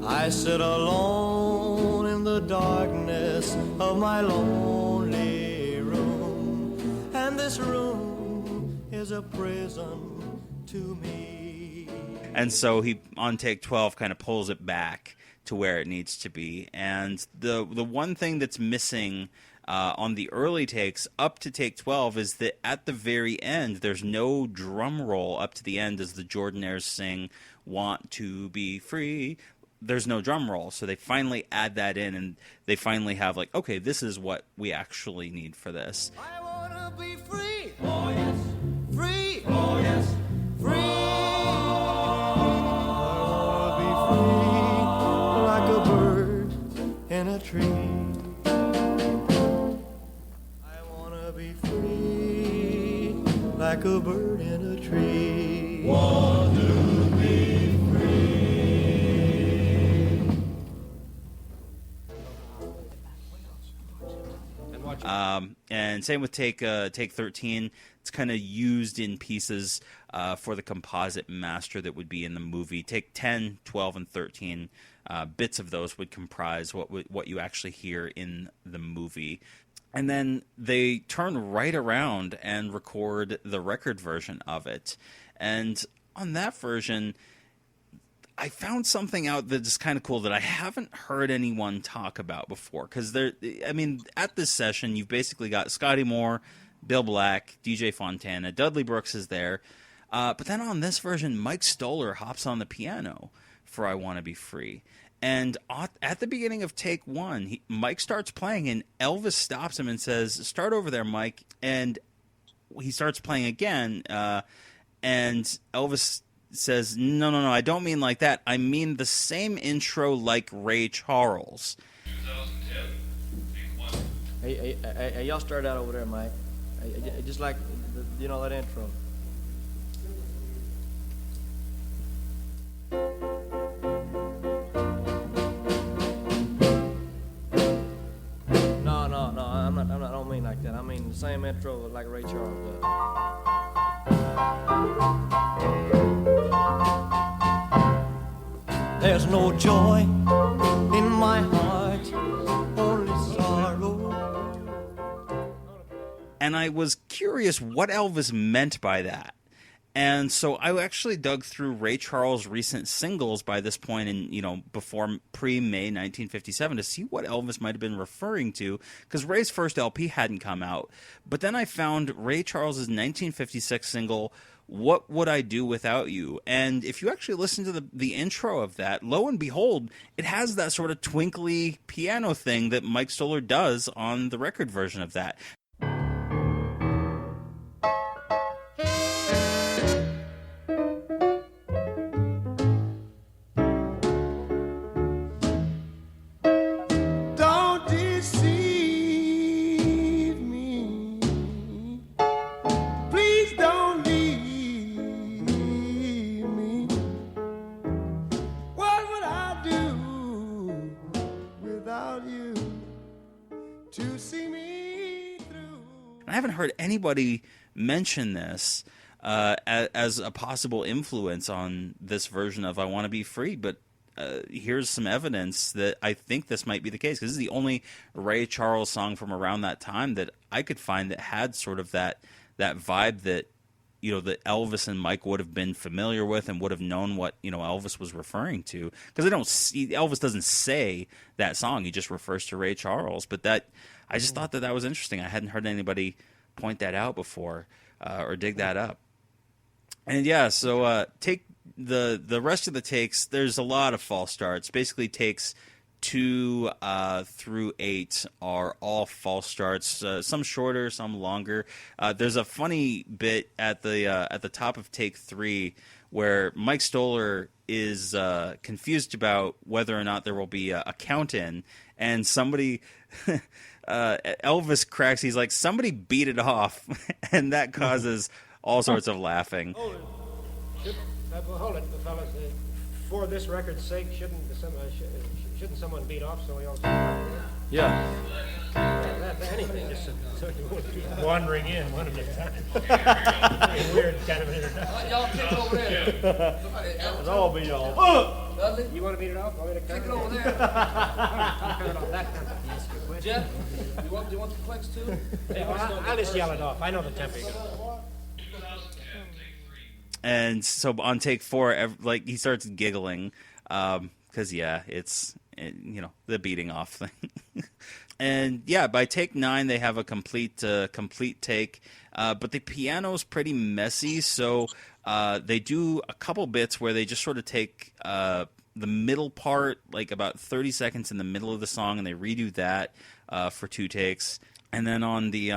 I sit alone in the darkness of my lonely room, and this room is a prison to me. And so he, on take 12, kind of pulls it back to where it needs to be. And the one thing that's missing on the early takes up to take 12 is that at the very end, there's no drum roll up to the end as the Jordanaires sing "Want to Be Free." There's no drum roll, so they finally add that in, and they finally have okay, this is what we actually need for this. I want to be free. Oh yes, free. Oh yes, free. a tree. I wanna be free, like a bird in a tree. Want to be free. And same with take 13. It's kind of used in pieces for the composite master that would be in the movie. Take 10, 12, and 13. Bits of those would comprise what you actually hear in the movie. And then they turn right around and record the record version of it. And on that version, I found something out that is kind of cool that I haven't heard anyone talk about before. Because at this session, you've basically got Scotty Moore, Bill Black, DJ Fontana, Dudley Brooks is there. But then on this version, Mike Stoller hops on the piano for I Want to Be Free. And at the beginning of take one, Mike starts playing, and Elvis stops him and says, "Start over there, Mike." And he starts playing again, and Elvis says, no, I don't mean like that. I mean the same intro like Ray Charles. 2010, hey, y'all start out over there, Mike. Just like, that intro. No, I don't mean like that. I mean the same intro like Ray Charles does. There's no joy in my heart, only sorrow. And I was curious what Elvis meant by that. And so I actually dug through Ray Charles' recent singles by this point in, before pre-May 1957 to see what Elvis might have been referring to, because Ray's first LP hadn't come out. But then I found Ray Charles' 1956 single, What Would I Do Without You? And if you actually listen to the intro of that, lo and behold, it has that sort of twinkly piano thing that Mike Stoller does on the record version of that. I haven't heard anybody mention this as a possible influence on this version of I Want to Be Free, but here's some evidence that I think this might be the case, because this is the only Ray Charles song from around that time that I could find that had sort of that vibe that that Elvis and Mike would have been familiar with and would have known what Elvis was referring to, because Elvis doesn't say that song, he just refers to Ray Charles. But I just thought that was interesting. I hadn't heard anybody point that out before or dig that up. And yeah, so take the rest of the takes. There's a lot of false starts. Basically, takes 2 through 8 are all false starts. Some shorter, some longer. There's a funny bit at the top of take 3 where Mike Stoller is confused about whether or not there will be a count in, and somebody. Elvis cracks. He's like, somebody beat it off, and that causes all sorts of laughing. Hold it, fellas. For this record's sake, shouldn't someone beat off so we all? Yeah. Anything, just so you won't keep wandering in one at a time. Weird kind of introduction. Y'all take it over there. It's all beat off. Dudley, you want to beat it off? Take it over there. Jeff, you want the clicks too? Hey, I'll just yell it off. I know the tempo. And so on take 4, he starts giggling, because it's the beating off thing. And yeah, by take 9 they have a complete take, but the piano's pretty messy, so they do a couple bits where they just sort of take the middle part, like about 30 seconds in the middle of the song, and they redo that for 2 takes. And then on the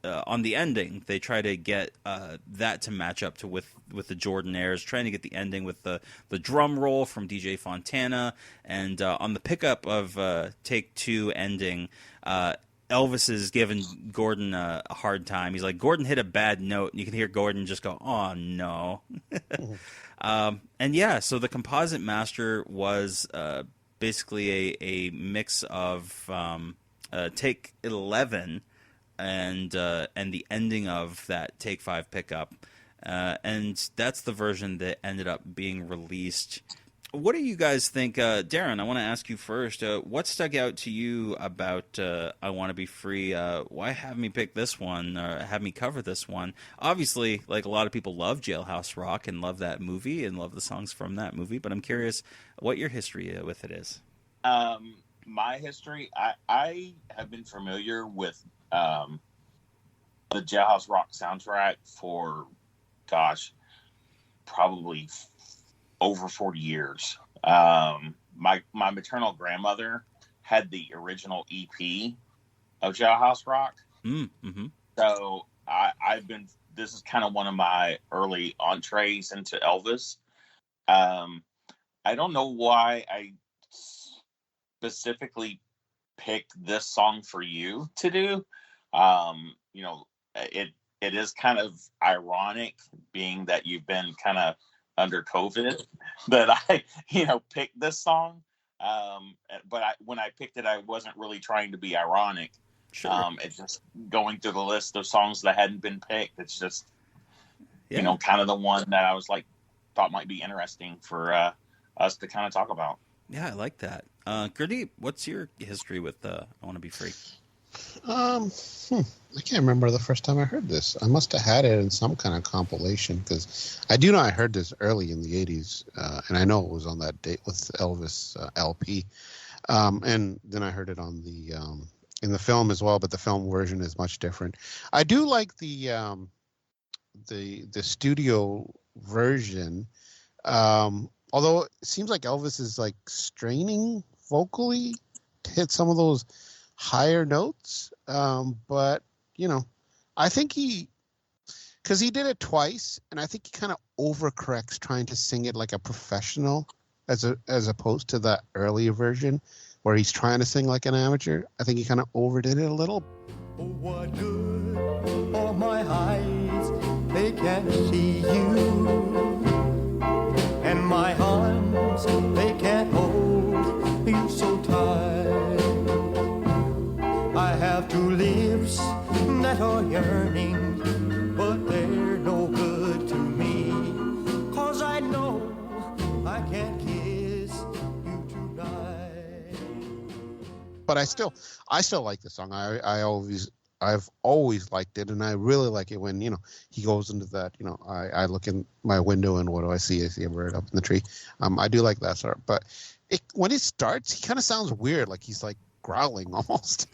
on the ending, they try to get that to match up to with the Jordanaires, trying to get the ending with the drum roll from DJ Fontana, and on the pickup of Take Two ending, Elvis is giving Gordon a hard time. He's like, Gordon hit a bad note, and you can hear Gordon just go, "Oh no." And yeah, so the composite master was basically a mix of Take 11 and the ending of that Take 5 pickup, and that's the version that ended up being released. What do you guys think, Darin? I want to ask you first. What stuck out to you about "I Want to Be Free"? Why have me pick this one, or have me cover this one? Obviously, like, a lot of people love Jailhouse Rock and love that movie and love the songs from that movie. But I'm curious what your history with it is. My history, I have been familiar with the Jailhouse Rock soundtrack for, gosh, probably over 40 years. My maternal grandmother had the original EP of Jailhouse Rock. Mm-hmm. So this is kind of one of my early entrees into Elvis. I don't know why I specifically picked this song for you to do. It is kind of ironic, being that you've been kind of under COVID, that I picked this song. But when I picked it, I wasn't really trying to be ironic. Sure. It's just going through the list of songs that hadn't been picked. It's just, kind of the one that I was like, thought might be interesting for us to kind of talk about. Yeah, I like that. Gurdip, what's your history with "I Want to Be Free"? I can't remember the first time I heard this. I must have had it in some kind of compilation, because I do know I heard this early in the 80s, and I know it was on that date with Elvis LP. And then I heard it on in the film as well, but the film version is much different. I do like the studio version, although it seems like Elvis is like straining vocally to hit some of those higher notes, but I think because he did it twice, and I think he kind of overcorrects trying to sing it like a professional as opposed to that earlier version where he's trying to sing like an amateur. I think he kind of overdid it a little. Oh, what good are my eyes? They can't see you, and my arms, they can't hold you so tight. I have two lips that are yearning, but they're no good to me, 'cause I know I can't kiss you tonight. But I still like the song. I've always liked it, and I really like it when he goes into that. I look in my window, and what do I see? I see a bird up in the tree. I do like that sort. But when it starts, he kind of sounds weird, like he's like growling almost.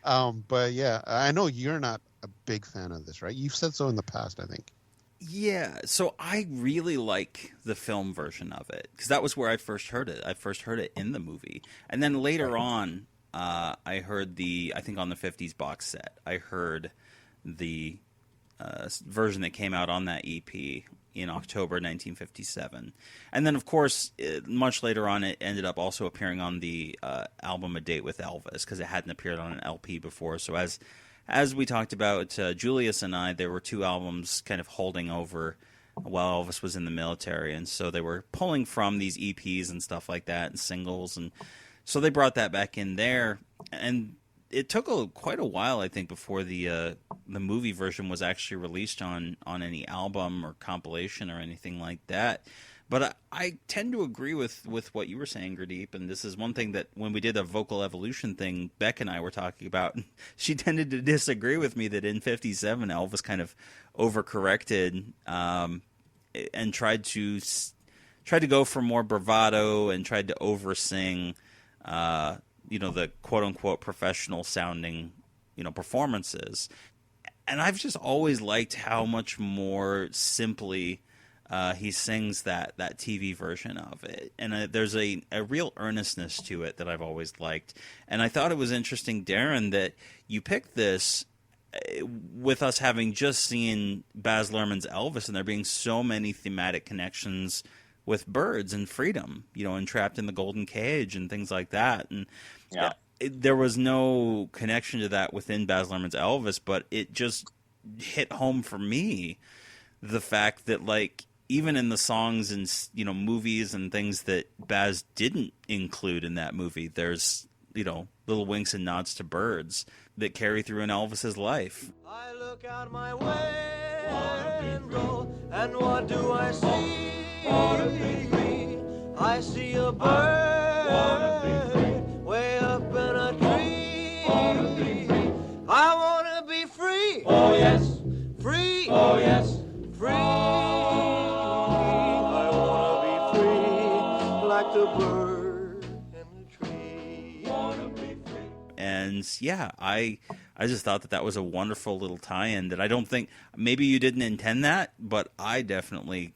But yeah, I know you're not a big fan of this, right? You've said so in the past, I think. Yeah, so I really like the film version of it, because that was where I first heard it. I first heard it in the movie, and then later on, I heard I think on the 50s box set, I heard the version that came out on that EP in October 1957. And then, of course, much later on, it ended up also appearing on the album A Date with Elvis, because it hadn't appeared on an LP before. So as we talked about, Julius and I, there were two albums kind of holding over while Elvis was in the military, and so they were pulling from these EPs and stuff like that, and singles, and so they brought that back in there, and it took quite a while, I think, before the movie version was actually released on any album or compilation or anything like that. But I tend to agree with what you were saying, Gurdip, and this is one thing that when we did a vocal evolution thing, Beck and I were talking about, she tended to disagree with me that in 57 Elvis kind of overcorrected and tried to go for more bravado and tried to oversing the quote-unquote professional-sounding, performances. And I've just always liked how much more simply he sings that TV version of it. And there's a real earnestness to it that I've always liked. And I thought it was interesting, Darin, that you picked this with us having just seen Baz Luhrmann's Elvis and there being so many thematic connections with birds and freedom, and Trapped in the Golden Cage and things like that. And there was no connection to that within Baz Luhrmann's Elvis, but it just hit home for me the fact that, like, even in the songs and, movies and things that Baz didn't include in that movie, there's, little winks and nods to birds that carry through in Elvis's life. I look out my window, and what do I see? I see a bird way up in a tree. I want to be free. Oh, yes. Free. Oh, yes. Free. I want to be free like the bird in the tree. Want to be free. And yeah, I just thought that was a wonderful little tie-in that I don't think, maybe you didn't intend that, but I definitely,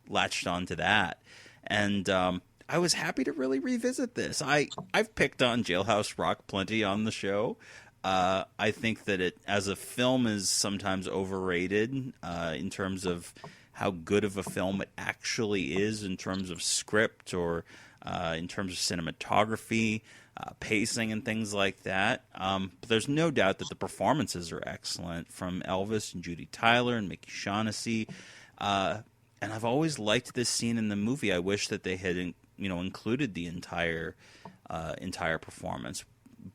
latched onto that. And I was happy to really revisit this. I've picked on Jailhouse Rock plenty on the show. I think that it, as a film, is sometimes overrated in terms of how good of a film it actually is in terms of script or in terms of cinematography, pacing, and things like that. But there's no doubt that the performances are excellent from Elvis and Judy Tyler and Mickey Shaughnessy. And I've always liked this scene in the movie. I wish that they had, included the entire performance.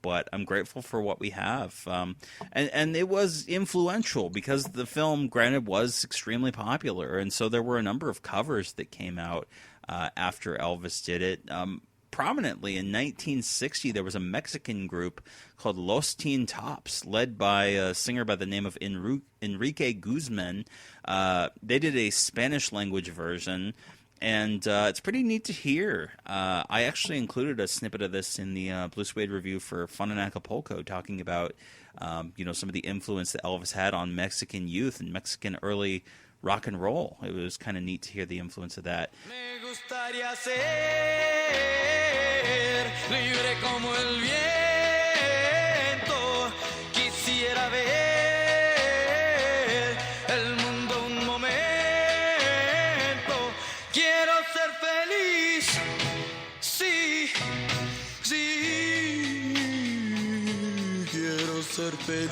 But I'm grateful for what we have. And it was influential because the film, granted, was extremely popular. And so there were a number of covers that came out after Elvis did it. Prominently, in 1960, there was a Mexican group called Los Teen Tops, led by a singer by the name of Enrique Guzman. They did a Spanish-language version, and it's pretty neat to hear. I actually included a snippet of this in the Blue Suede review for Fun in Acapulco, talking about some of the influence that Elvis had on Mexican youth and Mexican early rock and roll. It was kind of neat to hear the influence of that. Me gustaría ser libre como el viento. Quisiera ver el mundo un momento. Quiero ser feliz. Sí, sí. Quiero ser feliz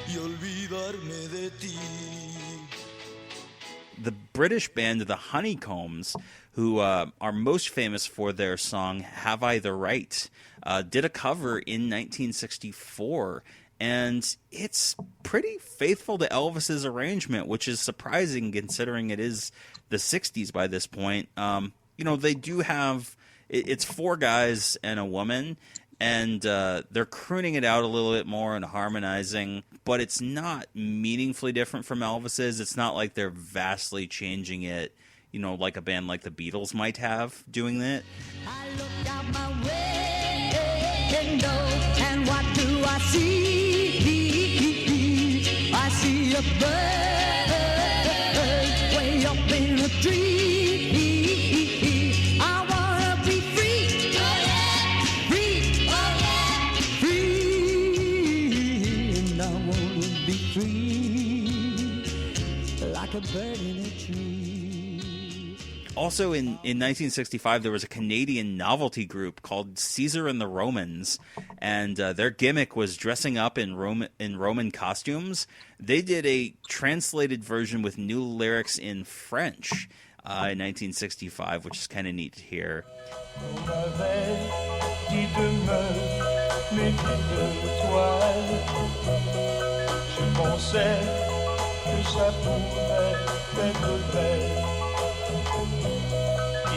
y olvidarme de ti. The British band The Honeycombs, who are most famous for their song Have I the Right, did a cover in 1964, and it's pretty faithful to Elvis's arrangement, which is surprising considering it is the 60s by this point. They do have, it's four guys and a woman, and they're crooning it out a little bit more and harmonizing, but it's not meaningfully different from Elvis's. It's not like they're vastly changing it, like a band like the Beatles might have doing that. I look out my window, and what do I see? I see a bird way up in a tree. I wanna be free, oh yeah, free, oh yeah, free, and I wanna be free like a bird in a tree. Also, in 1965, there was a Canadian novelty group called Caesar and the Romans, and their gimmick was dressing up in Roman costumes. They did a translated version with new lyrics in French in 1965, which is kind of neat to hear.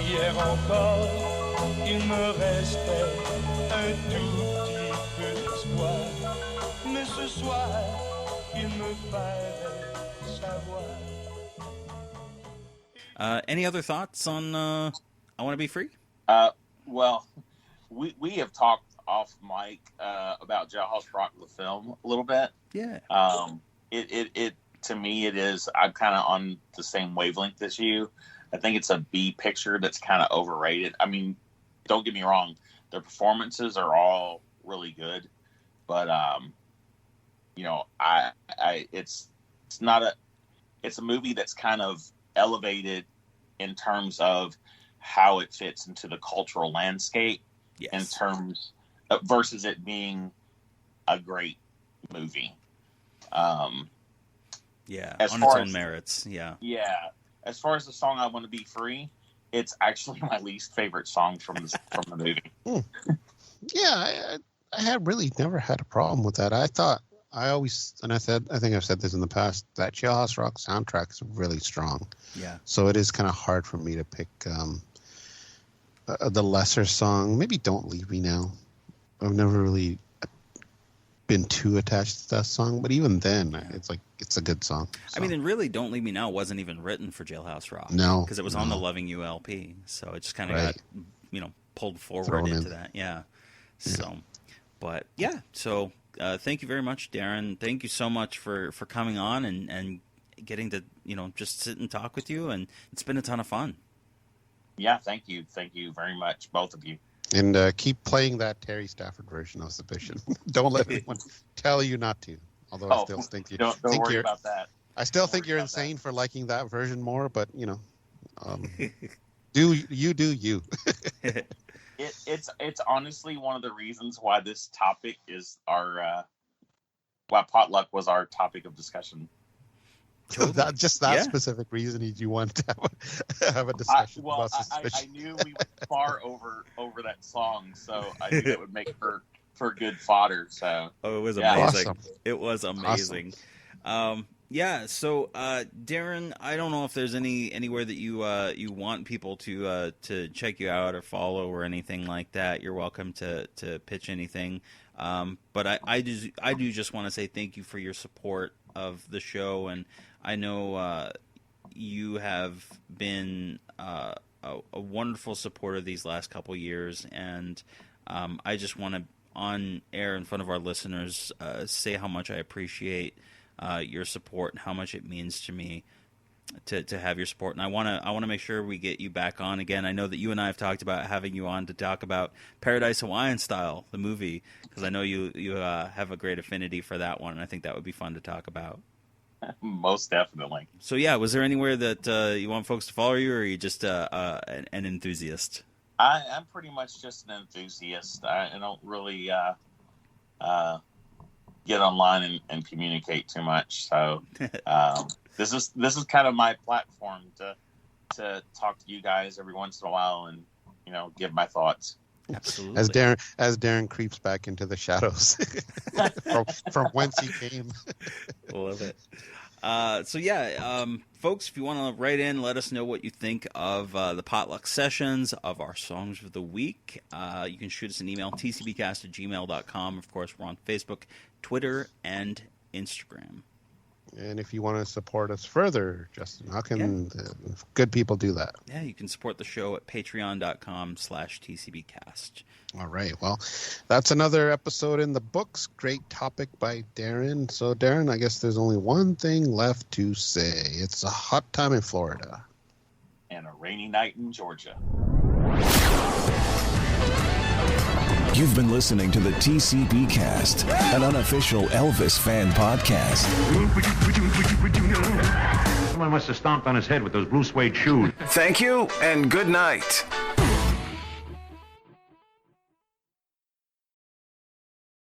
Hier encore, il me restait un tout petit peu d'espoir. Mais ce soir, il me fallait savoir. Any other thoughts on I Want to Be Free? Well, we have talked off mic about Jailhouse Rock the film a little bit. Yeah. It to me, it is. I'm kind of on the same wavelength as you. I think it's a B picture that's kind of overrated. I mean, don't get me wrong. Their performances are all really good. But it's a movie that's kind of elevated in terms of how it fits into the cultural landscape. Yes. In terms of, versus it being a great movie. On its own merits. Yeah. As far as the song "I Want to Be Free," it's actually my least favorite song from the movie. Yeah, I had really never had a problem with that. I think I've said this in the past, that Jailhouse Rock soundtrack is really strong. Yeah. So it is kind of hard for me to pick the lesser song. Maybe "Don't Leave Me Now." I've never really been too attached to that song, but even then, it's a good song. So. I mean, and really, "Don't Leave Me Now" wasn't even written for Jailhouse Rock. No, because it was on the Loving You LP, so it just kind of got pulled forward into that. Yeah. So, but yeah, so thank you very much, Darin. Thank you so much for coming on and getting to just sit and talk with you, and it's been a ton of fun. Yeah, thank you very much, both of you. And keep playing that Terry Stafford version of Submission. Don't let anyone tell you not to. Although I still think you don't worry about that. I still think you're insane for liking that version more, but do you. It's honestly one of the reasons why this topic is why potluck was our topic of discussion. That specific reason you want to have a discussion about Suspicion. I knew we went far over that song, so I knew that would make for good fodder. So it was amazing. Awesome. It was amazing. Awesome. So Darin, I don't know if there's anywhere that you want people to check you out or follow or anything like that. You're welcome to pitch anything. But I do just want to say thank you for your support of the show, and I know you have been a wonderful supporter these last couple years, and I just want to, on air in front of our listeners, say how much I appreciate your support and how much it means to me to have your support. And I want to make sure we get you back on again. I know that you and I have talked about having you on to talk about Paradise Hawaiian Style, the movie, because I know you have a great affinity for that one, and I think that would be fun to talk about. Most definitely. So yeah, was there anywhere that you want folks to follow you, or are you just an enthusiast? I'm pretty much just an enthusiast. I don't really get online and communicate too much. So this is kind of my platform to talk to you guys every once in a while and give my thoughts. Absolutely. As Darin creeps back into the shadows from whence he came. Love it. Folks, if you want to write in, let us know what you think of the potluck sessions, of our songs of the week. You can shoot us an email, tcbcast@gmail.com. Of course, we're on Facebook, Twitter, and Instagram. And if you want to support us further, Justin, how can good people do that? Yeah, you can support the show at patreon.com/TCBcast. All right. Well, that's another episode in the books. Great topic by Darin. So, Darin, I guess there's only one thing left to say. It's a hot time in Florida. And a rainy night in Georgia. You've been listening to the TCBcast, an unofficial Elvis fan podcast. Someone must have stomped on his head with those blue suede shoes. Thank you and good night.